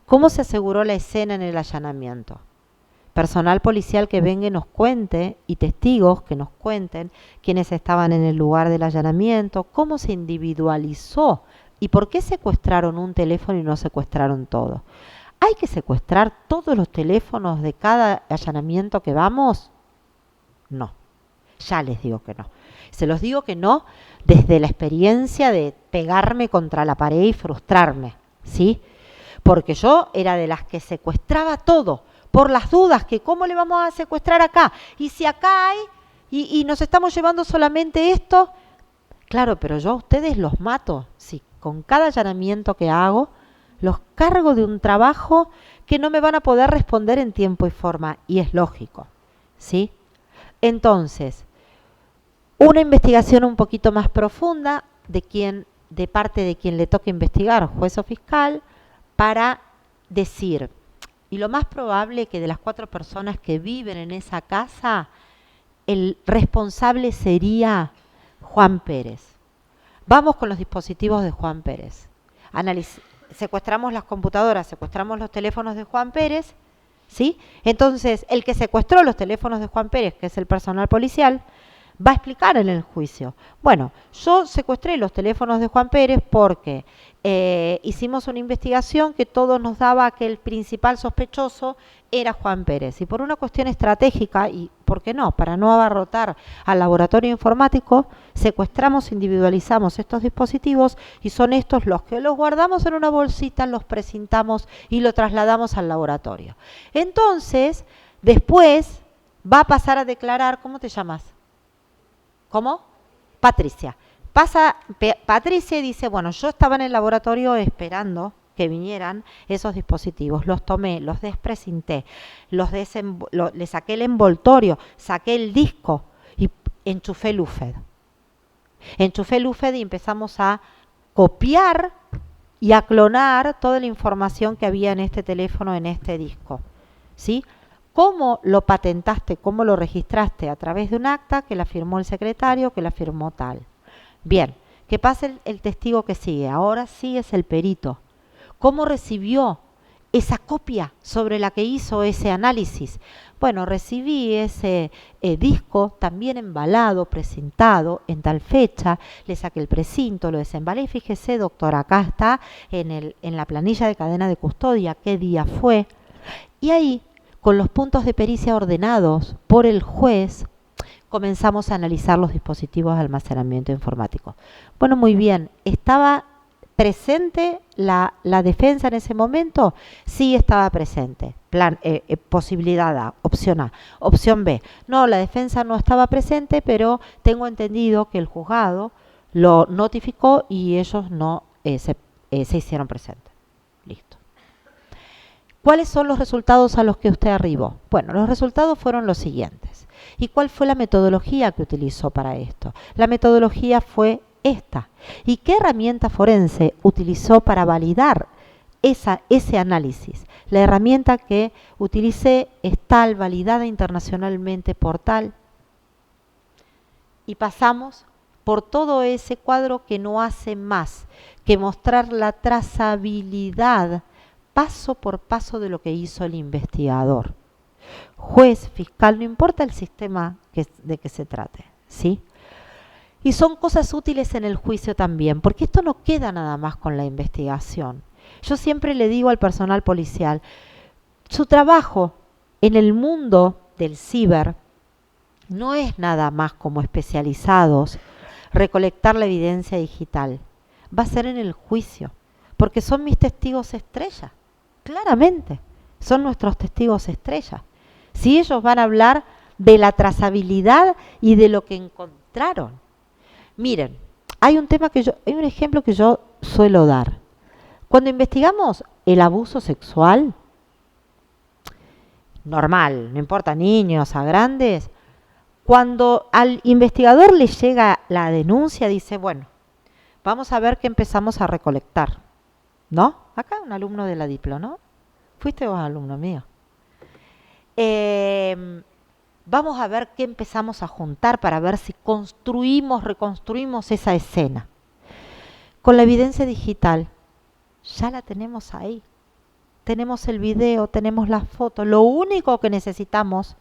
¿cómo se aseguró la escena en el allanamiento? Personal policial que venga y nos cuente, y testigos que nos cuenten quiénes estaban en el lugar del allanamiento, cómo se individualizó y por qué secuestraron un teléfono y no secuestraron todo. ¿Hay que secuestrar todos los teléfonos de cada allanamiento que vamos? No, ya les digo que no. Se los digo que no desde la experiencia de pegarme contra la pared y frustrarme, ¿sí? Porque yo era de las que secuestraba todo, por las dudas, que cómo le vamos a secuestrar acá, y si acá hay, y nos estamos llevando solamente esto, claro, pero yo a ustedes los mato, sí, con cada allanamiento que hago, los cargo de un trabajo que no me van a poder responder en tiempo y forma, y es lógico, ¿sí? Entonces, una investigación un poquito más profunda de parte de quien le toque investigar, juez o fiscal, para decir, y lo más probable que de las 4 personas que viven en esa casa, el responsable sería Juan Pérez. Vamos con los dispositivos de Juan Pérez. Secuestramos las computadoras, secuestramos los teléfonos de Juan Pérez, ¿sí? Entonces, el que secuestró los teléfonos de Juan Pérez, que es el personal policial, va a explicar en el juicio. Bueno, yo secuestré los teléfonos de Juan Pérez porque hicimos una investigación que todo nos daba que el principal sospechoso era Juan Pérez. Y por una cuestión estratégica, y ¿por qué no? Para no abarrotar al laboratorio informático, secuestramos, individualizamos estos dispositivos y son estos los que los guardamos en una bolsita, los precintamos y lo trasladamos al laboratorio. Entonces, después va a pasar a declarar, ¿cómo te llamas? ¿Cómo? Patricia. Pasa Patricia y dice, bueno, yo estaba en el laboratorio esperando que vinieran esos dispositivos, los tomé, los desprecinté, le saqué el envoltorio, saqué el disco y enchufé el UFED. Enchufé el UFED y empezamos a copiar y a clonar toda la información que había en este teléfono, en este disco, ¿sí? ¿Cómo lo patentaste? ¿Cómo lo registraste? A través de un acta que la firmó el secretario, que la firmó tal. Bien, que pase el testigo que sigue. Ahora sí es el perito. ¿Cómo recibió esa copia sobre la que hizo ese análisis? Bueno, recibí ese disco también embalado, precintado en tal fecha, le saqué el precinto, lo desembalé y fíjese, doctor, acá está en la planilla de cadena de custodia qué día fue. Y ahí, con los puntos de pericia ordenados por el juez, comenzamos a analizar los dispositivos de almacenamiento informático. Bueno, muy bien, ¿estaba presente la defensa en ese momento? Sí, estaba presente. Posibilidad A, opción A. Opción B, no, la defensa no estaba presente, pero tengo entendido que el juzgado lo notificó y ellos no se hicieron presentes. Listo. ¿Cuáles son los resultados a los que usted arribó? Bueno, los resultados fueron los siguientes. ¿Y cuál fue la metodología que utilizó para esto? La metodología fue esta. ¿Y qué herramienta forense utilizó para validar ese análisis? La herramienta que utilicé es tal, validada internacionalmente por tal. Y pasamos por todo ese cuadro que no hace más que mostrar la trazabilidad paso por paso de lo que hizo el investigador. Juez, fiscal, no importa el sistema de que se trate, ¿sí? Y son cosas útiles en el juicio también, porque esto no queda nada más con la investigación. Yo siempre le digo al personal policial, su trabajo en el mundo del ciber no es nada más como especializados recolectar la evidencia digital, va a ser en el juicio, porque son mis testigos estrella. Claramente, son nuestros testigos estrella. Si ellos van a hablar de la trazabilidad y de lo que encontraron. Miren, hay un ejemplo que yo suelo dar. Cuando investigamos el abuso sexual, normal, no importa niños a grandes, cuando al investigador le llega la denuncia, dice, bueno, vamos a ver qué empezamos a recolectar. ¿No? Acá un alumno de la Diplo, ¿no? Fuiste vos alumno mío. Vamos a ver qué empezamos a juntar para ver si reconstruimos esa escena. Con la evidencia digital, ya la tenemos ahí. Tenemos el video, tenemos las fotos. Lo único que necesitamos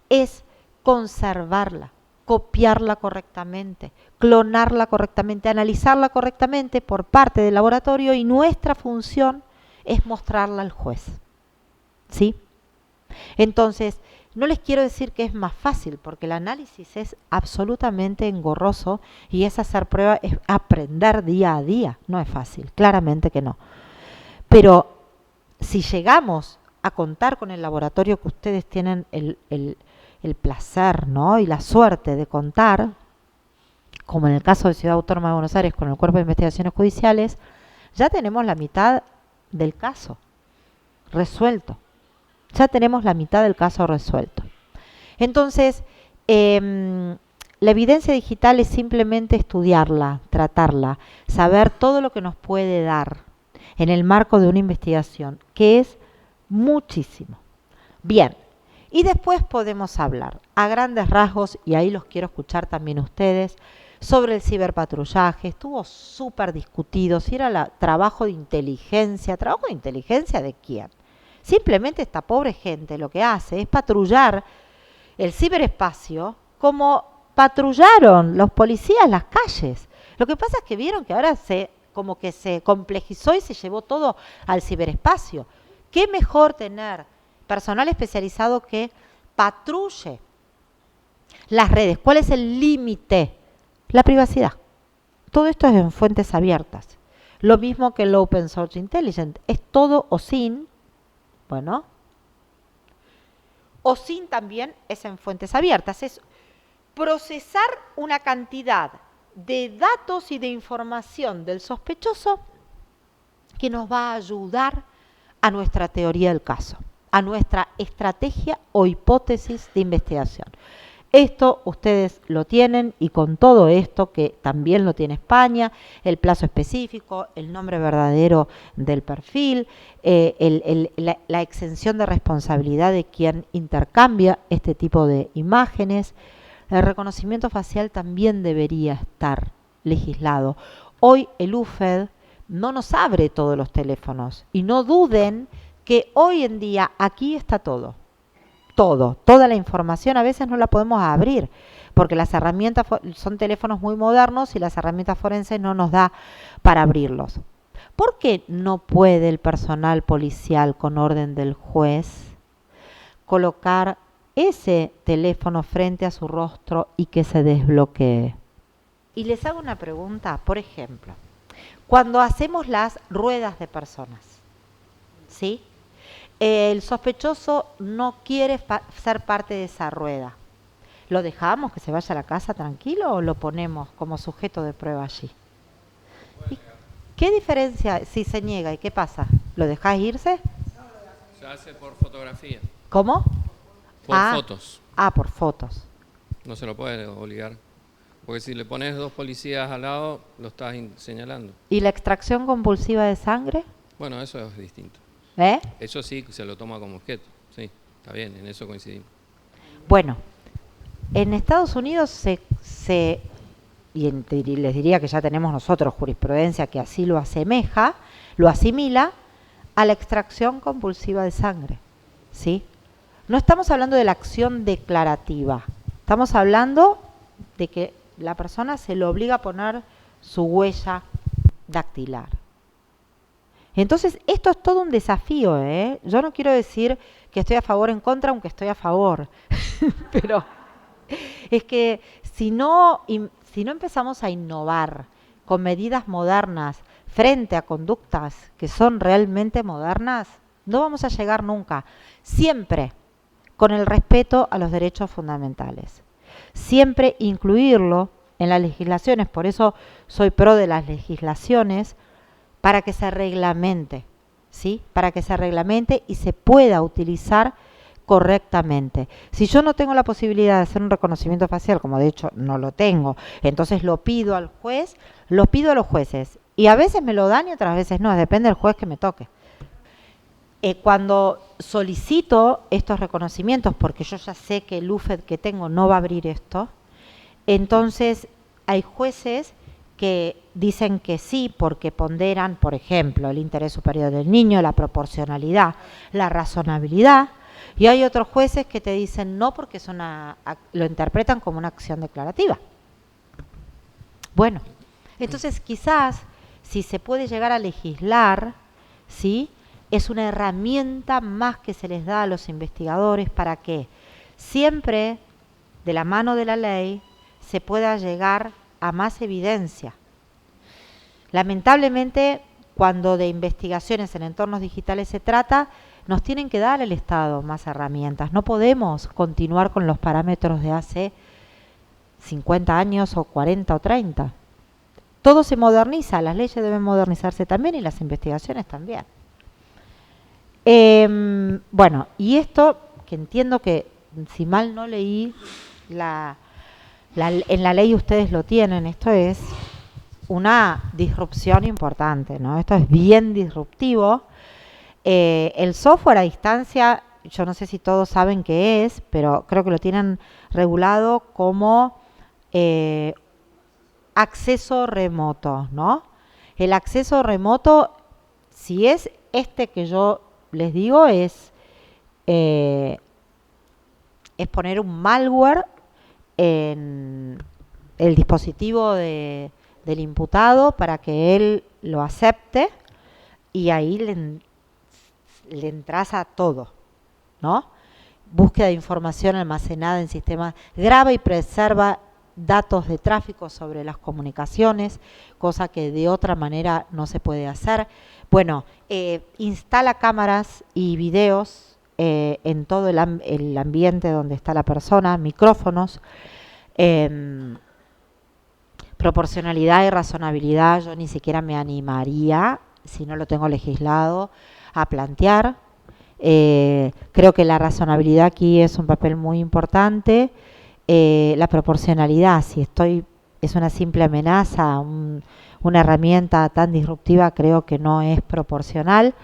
es conservarla, copiarla correctamente, clonarla correctamente, analizarla correctamente por parte del laboratorio y nuestra función es mostrarla al juez. ¿Sí? Entonces, no les quiero decir que es más fácil, porque el análisis es absolutamente engorroso y es hacer pruebas, es aprender día a día. No es fácil, claramente que no. Pero si llegamos a contar con el laboratorio que ustedes tienen el placer, ¿no?, y la suerte de contar, como en el caso de Ciudad Autónoma de Buenos Aires con el Cuerpo de Investigaciones Judiciales, ya tenemos la mitad del caso resuelto. Ya tenemos la mitad del caso resuelto. Entonces, la evidencia digital es simplemente estudiarla, tratarla, saber todo lo que nos puede dar en el marco de una investigación, que es muchísimo. Bien, y después podemos hablar a grandes rasgos, y ahí los quiero escuchar también ustedes, sobre el ciberpatrullaje. Estuvo súper discutido si era trabajo de inteligencia. ¿Trabajo de inteligencia de quién? Simplemente esta pobre gente lo que hace es patrullar el ciberespacio como patrullaron los policías las calles. Lo que pasa es que vieron que ahora como que se complejizó y se llevó todo al ciberespacio. ¿Qué mejor tener personal especializado que patrulle las redes? ¿Cuál es el límite? La privacidad. Todo esto es en fuentes abiertas. Lo mismo que el Open Source Intelligence. Es todo OSINT. Bueno. OSINT también es en fuentes abiertas. Es procesar una cantidad de datos y de información del sospechoso que nos va a ayudar a nuestra teoría del caso, a nuestra estrategia o hipótesis de investigación. Esto ustedes lo tienen, y con todo esto, que también lo tiene España, el plazo específico, el nombre verdadero del perfil, la exención de responsabilidad de quien intercambia este tipo de imágenes. El reconocimiento facial también debería estar legislado. Hoy el UFED no nos abre todos los teléfonos, y no duden que hoy en día aquí está todo. Toda la información a veces no la podemos abrir, porque las herramientas son teléfonos muy modernos y las herramientas forenses no nos da para abrirlos. ¿Por qué no puede el personal policial, con orden del juez, colocar ese teléfono frente a su rostro y que se desbloquee? Y les hago una pregunta, por ejemplo, cuando hacemos las ruedas de personas, ¿sí? El sospechoso no quiere ser parte de esa rueda. ¿Lo dejamos que se vaya a la casa tranquilo o lo ponemos como sujeto de prueba allí? ¿Qué diferencia si se niega y qué pasa? ¿Lo dejás irse? Se hace por fotografía. ¿Cómo? Por fotos. Por fotos. No se lo puede obligar. Porque si le pones 2 policías al lado, lo estás señalando. ¿Y la extracción compulsiva de sangre? Bueno, eso es distinto. Eso sí se lo toma como objeto. Sí, está bien, en eso coincidimos. Bueno, en Estados Unidos les diría que ya tenemos nosotros jurisprudencia que así lo asemeja, lo asimila a la extracción compulsiva de sangre, ¿sí? No estamos hablando de la acción declarativa, estamos hablando de que la persona se le obliga a poner su huella dactilar. Entonces, esto es todo un desafío, ¿eh? Yo no quiero decir que estoy a favor o en contra, aunque estoy a favor. Pero es que si no empezamos a innovar con medidas modernas frente a conductas que son realmente modernas, no vamos a llegar nunca. Siempre con el respeto a los derechos fundamentales. Siempre incluirlo en las legislaciones. Por eso soy pro de las legislaciones, para que se reglamente, ¿sí? Para que se reglamente y se pueda utilizar correctamente. Si yo no tengo la posibilidad de hacer un reconocimiento facial, como de hecho no lo tengo, entonces lo pido al juez, lo pido a los jueces. Y a veces me lo dan y otras veces no, depende del juez que me toque. Cuando solicito estos reconocimientos, porque yo ya sé que el UFED que tengo no va a abrir esto, entonces hay jueces que dicen que sí porque ponderan, por ejemplo, el interés superior del niño, la proporcionalidad, la razonabilidad, y hay otros jueces que te dicen no porque lo interpretan como una acción declarativa. Bueno, entonces quizás si se puede llegar a legislar, ¿sí? Es una herramienta más que se les da a los investigadores para que siempre de la mano de la ley se pueda llegar a más evidencia. Lamentablemente, cuando de investigaciones en entornos digitales se trata, nos tienen que dar al Estado más herramientas. No podemos continuar con los parámetros de hace 50 años o 40 o 30. Todo se moderniza, las leyes deben modernizarse también y las investigaciones también. Bueno, y esto que entiendo que, si mal no leí, en la ley ustedes lo tienen, esto es una disrupción importante, ¿no? Esto es bien disruptivo. El software a distancia, yo no sé si todos saben qué es, pero creo que lo tienen regulado como acceso remoto, ¿no? El acceso remoto, si es este que yo les digo, es poner un malware en el dispositivo del imputado para que él lo acepte y ahí le entras a todo, ¿no? Búsqueda de información almacenada en sistemas, graba y preserva datos de tráfico sobre las comunicaciones, cosa que de otra manera no se puede hacer. Bueno, instala cámaras y videos en todo el ambiente donde está la persona, micrófonos, proporcionalidad y razonabilidad. Yo ni siquiera me animaría, si no lo tengo legislado, a plantear. Creo que la razonabilidad aquí es un papel muy importante. La proporcionalidad, si es una simple amenaza, una herramienta tan disruptiva, creo que no es proporcional.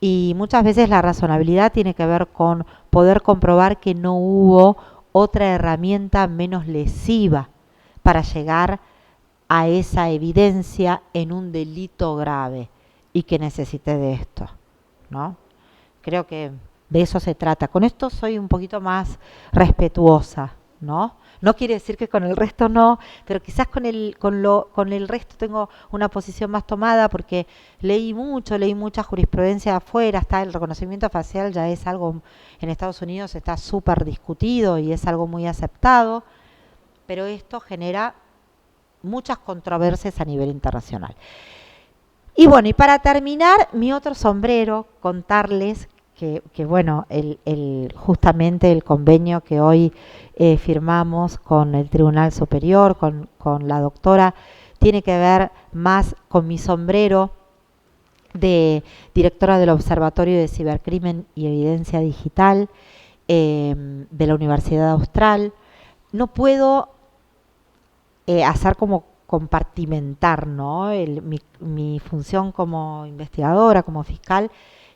Y muchas veces la razonabilidad tiene que ver con poder comprobar que no hubo otra herramienta menos lesiva para llegar a esa evidencia en un delito grave y que necesite de esto, ¿no? Creo que de eso se trata. Con esto soy un poquito más respetuosa, ¿no? No quiere decir que con el resto no, pero quizás con el resto tengo una posición más tomada porque leí mucha jurisprudencia afuera. Está el reconocimiento facial, ya es algo en Estados Unidos, está súper discutido y es algo muy aceptado, pero esto genera muchas controversias a nivel internacional. Y bueno, y para terminar, mi otro sombrero, contarles que bueno, justamente el convenio que hoy firmamos con el Tribunal Superior, con la doctora, tiene que ver más con mi sombrero de directora del Observatorio de Cibercrimen y Evidencia Digital de la Universidad Austral. No puedo hacer como compartimentar, ¿no? Mi función como investigadora, como fiscal,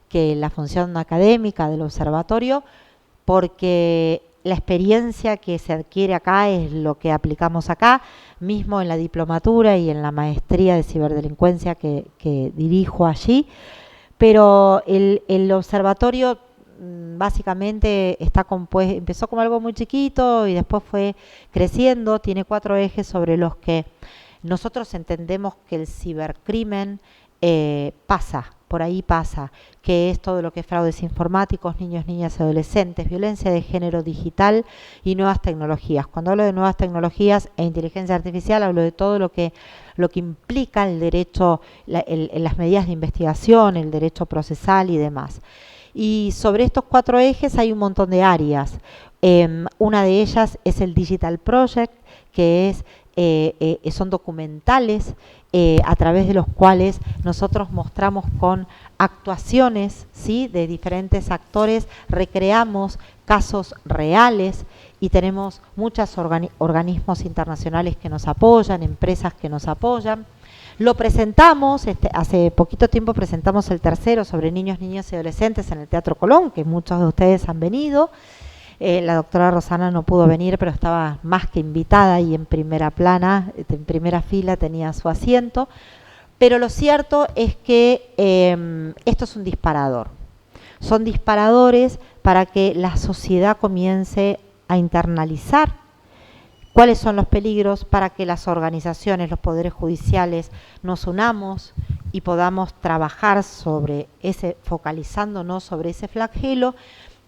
que la función académica del observatorio, porque la experiencia que se adquiere acá es lo que aplicamos acá, mismo en la diplomatura y en la maestría de ciberdelincuencia que dirijo allí, pero el observatorio básicamente empezó como algo muy chiquito y después fue creciendo, tiene 4 ejes sobre los que nosotros entendemos que el cibercrimen por ahí pasa, que es todo lo que es fraudes informáticos, niños, niñas y adolescentes, violencia de género digital y nuevas tecnologías. Cuando hablo de nuevas tecnologías e inteligencia artificial, hablo de todo lo que implica el derecho, las medidas de investigación, el derecho procesal y demás. Y sobre estos 4 ejes hay un montón de áreas. Una de ellas es el Digital Project, que son documentales a través de los cuales nosotros mostramos con actuaciones, ¿sí?, de diferentes actores, recreamos casos reales y tenemos muchos organismos internacionales que nos apoyan, empresas que nos apoyan. Lo presentamos, hace poquito tiempo presentamos el tercero sobre niños, niñas y adolescentes en el Teatro Colón, que muchos de ustedes han venido. La doctora Rosana no pudo venir, pero estaba más que invitada y en primera plana, en primera fila tenía su asiento. Pero lo cierto es que esto es un disparador. Son disparadores para que la sociedad comience a internalizar cuáles son los peligros, para que las organizaciones, los poderes judiciales nos unamos y podamos trabajar focalizándonos sobre ese flagelo.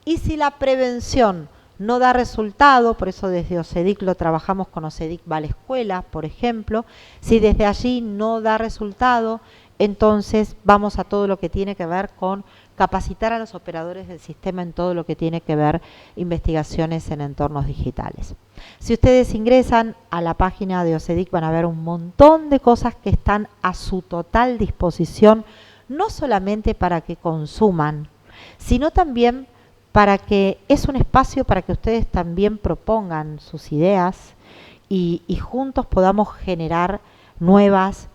Y si la prevención no da resultado, por eso desde OCEDIC lo trabajamos con OCEDIC va a la escuela, por ejemplo, si desde allí no da resultado, entonces vamos a todo lo que tiene que ver con capacitar a los operadores del sistema en todo lo que tiene que ver investigaciones en entornos digitales. Si ustedes ingresan a la página de OCEDIC van a ver un montón de cosas que están a su total disposición, no solamente para que consuman, sino también para que es un espacio para que ustedes también propongan sus ideas y juntos podamos generar nuevos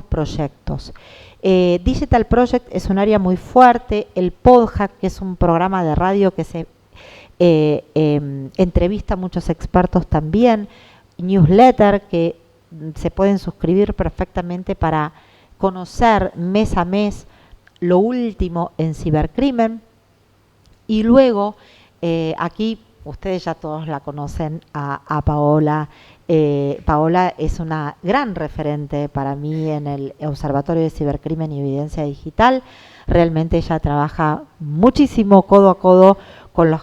proyectos. Digital Project es un área muy fuerte, el Podhack, que es un programa de radio que se entrevista a muchos expertos también, newsletter que se pueden suscribir perfectamente para conocer mes a mes lo último en cibercrimen. Y luego aquí ustedes ya todos la conocen a Paola. Paola es una gran referente para mí en el Observatorio de Cibercrimen y Evidencia Digital. Realmente ella trabaja muchísimo codo a codo con los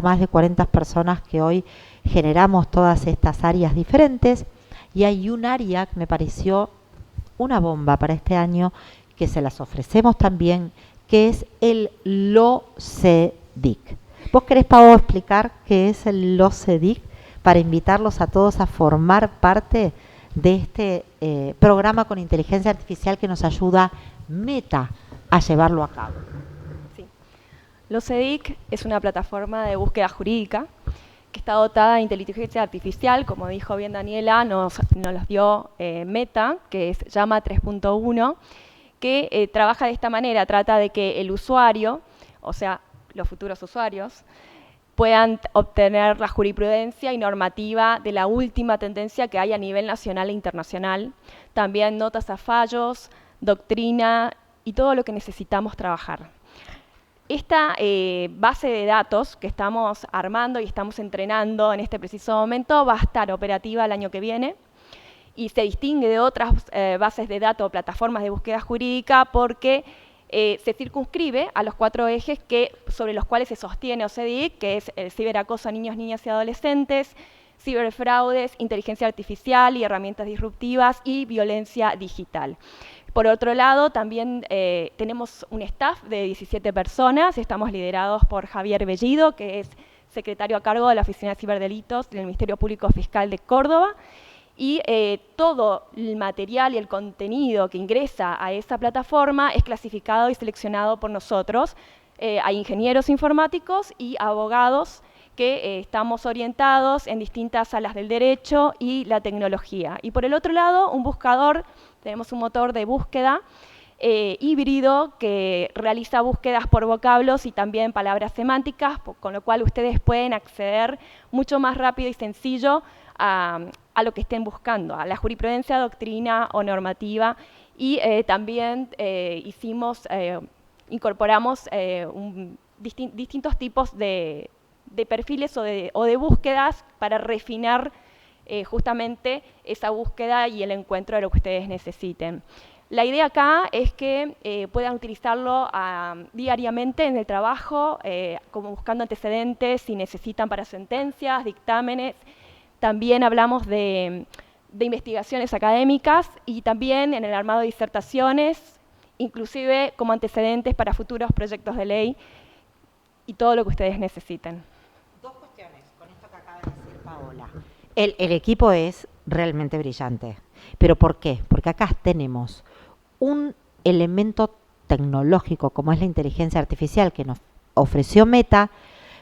más de 40 personas que hoy generamos todas estas áreas diferentes. Y hay un área que me pareció una bomba para este año, que se las ofrecemos también, que es el LOCEDIC. ¿Vos querés, Pau, explicar qué es el LOCEDIC para invitarlos a todos a formar parte de este programa con inteligencia artificial que nos ayuda Meta a llevarlo a cabo? Sí. LOCEDIC es una plataforma de búsqueda jurídica que está dotada de inteligencia artificial, como dijo bien Daniela, nos los dio Meta, que es Llama 3.1, que trabaja de esta manera, trata de que el usuario, o sea, los futuros usuarios, puedan obtener la jurisprudencia y normativa de la última tendencia que hay a nivel nacional e internacional, también notas a fallos, doctrina y todo lo que necesitamos trabajar. Esta base de datos que estamos armando y estamos entrenando en este preciso momento va a estar operativa el año que viene y se distingue de otras bases de datos o plataformas de búsqueda jurídica porque se circunscribe a los 4 ejes sobre los cuales se sostiene OCDIC, que es el ciberacoso a niños, niñas y adolescentes, ciberfraudes, inteligencia artificial y herramientas disruptivas y violencia digital. Por otro lado, también tenemos un staff de 17 personas, estamos liderados por Javier Bellido, que es secretario a cargo de la Oficina de Ciberdelitos del Ministerio Público Fiscal de Córdoba, y todo el material y el contenido que ingresa a esa plataforma es clasificado y seleccionado por nosotros. Hay ingenieros informáticos y abogados que estamos orientados en distintas salas del derecho y la tecnología. Y por el otro lado, un buscador, tenemos un motor de búsqueda híbrido que realiza búsquedas por vocablos y también palabras semánticas, con lo cual ustedes pueden acceder mucho más rápido y sencillo a lo que estén buscando, a la jurisprudencia, doctrina o normativa. Y también incorporamos distintos tipos de perfiles o de búsquedas para refinar justamente esa búsqueda y el encuentro de lo que ustedes necesiten. La idea acá es que puedan utilizarlo diariamente en el trabajo, como buscando antecedentes, si necesitan para sentencias, dictámenes. También hablamos de investigaciones académicas y también en el armado de disertaciones, inclusive como antecedentes para futuros proyectos de ley y todo lo que ustedes necesiten. Dos cuestiones con esto que acaba de decir Paola. El equipo es realmente brillante. ¿Pero por qué? Porque acá tenemos un elemento tecnológico como es la inteligencia artificial que nos ofreció Meta,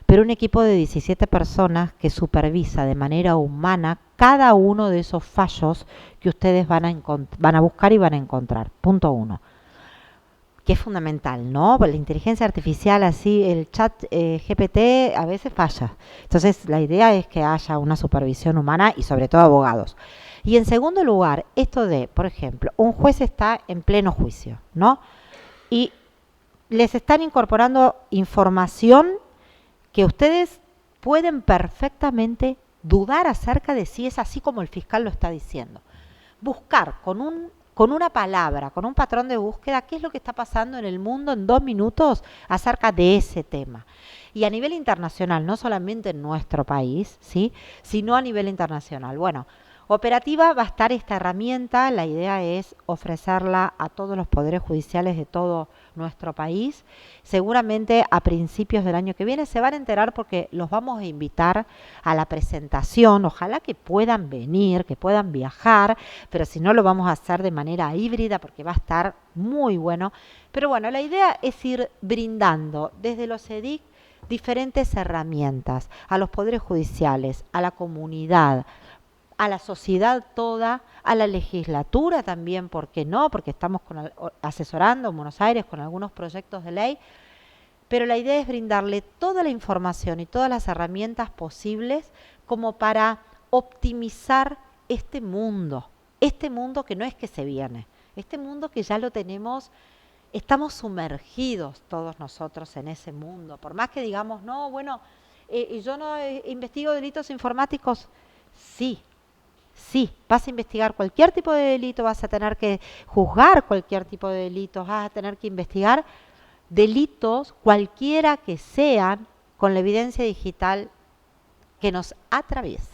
pero un equipo de 17 personas que supervisa de manera humana cada uno de esos fallos que ustedes van a buscar y van a encontrar. Punto 1. Que es fundamental, ¿no? La inteligencia artificial, así, el chat GPT a veces falla. Entonces, la idea es que haya una supervisión humana y sobre todo abogados. Y en segundo lugar, esto de, por ejemplo, un juez está en pleno juicio, ¿no? Y les están incorporando información que ustedes pueden perfectamente dudar acerca de si es así como el fiscal lo está diciendo. Buscar con una palabra, con un patrón de búsqueda, qué es lo que está pasando en el mundo en 2 minutos acerca de ese tema. Y a nivel internacional, no solamente en nuestro país, ¿sí?, sino a nivel internacional. Bueno, operativa va a estar esta herramienta, la idea es ofrecerla a todos los poderes judiciales de todo nuestro país. Seguramente a principios del año que viene se van a enterar porque los vamos a invitar a la presentación. Ojalá que puedan venir, que puedan viajar, pero si no lo vamos a hacer de manera híbrida porque va a estar muy bueno. Pero bueno, la idea es ir brindando desde los EDIC diferentes herramientas a los poderes judiciales, a la comunidad, a la sociedad toda, a la legislatura también, ¿por qué no? Porque estamos asesorando en Buenos Aires con algunos proyectos de ley, pero la idea es brindarle toda la información y todas las herramientas posibles como para optimizar este mundo que no es que se viene, este mundo que ya lo tenemos. Estamos sumergidos todos nosotros en ese mundo, por más que digamos, no, bueno, ¿Y yo no investigo delitos informáticos? Sí, sí, vas a investigar cualquier tipo de delito, vas a tener que juzgar cualquier tipo de delitos, vas a tener que investigar delitos cualquiera que sean con la evidencia digital que nos atraviesa.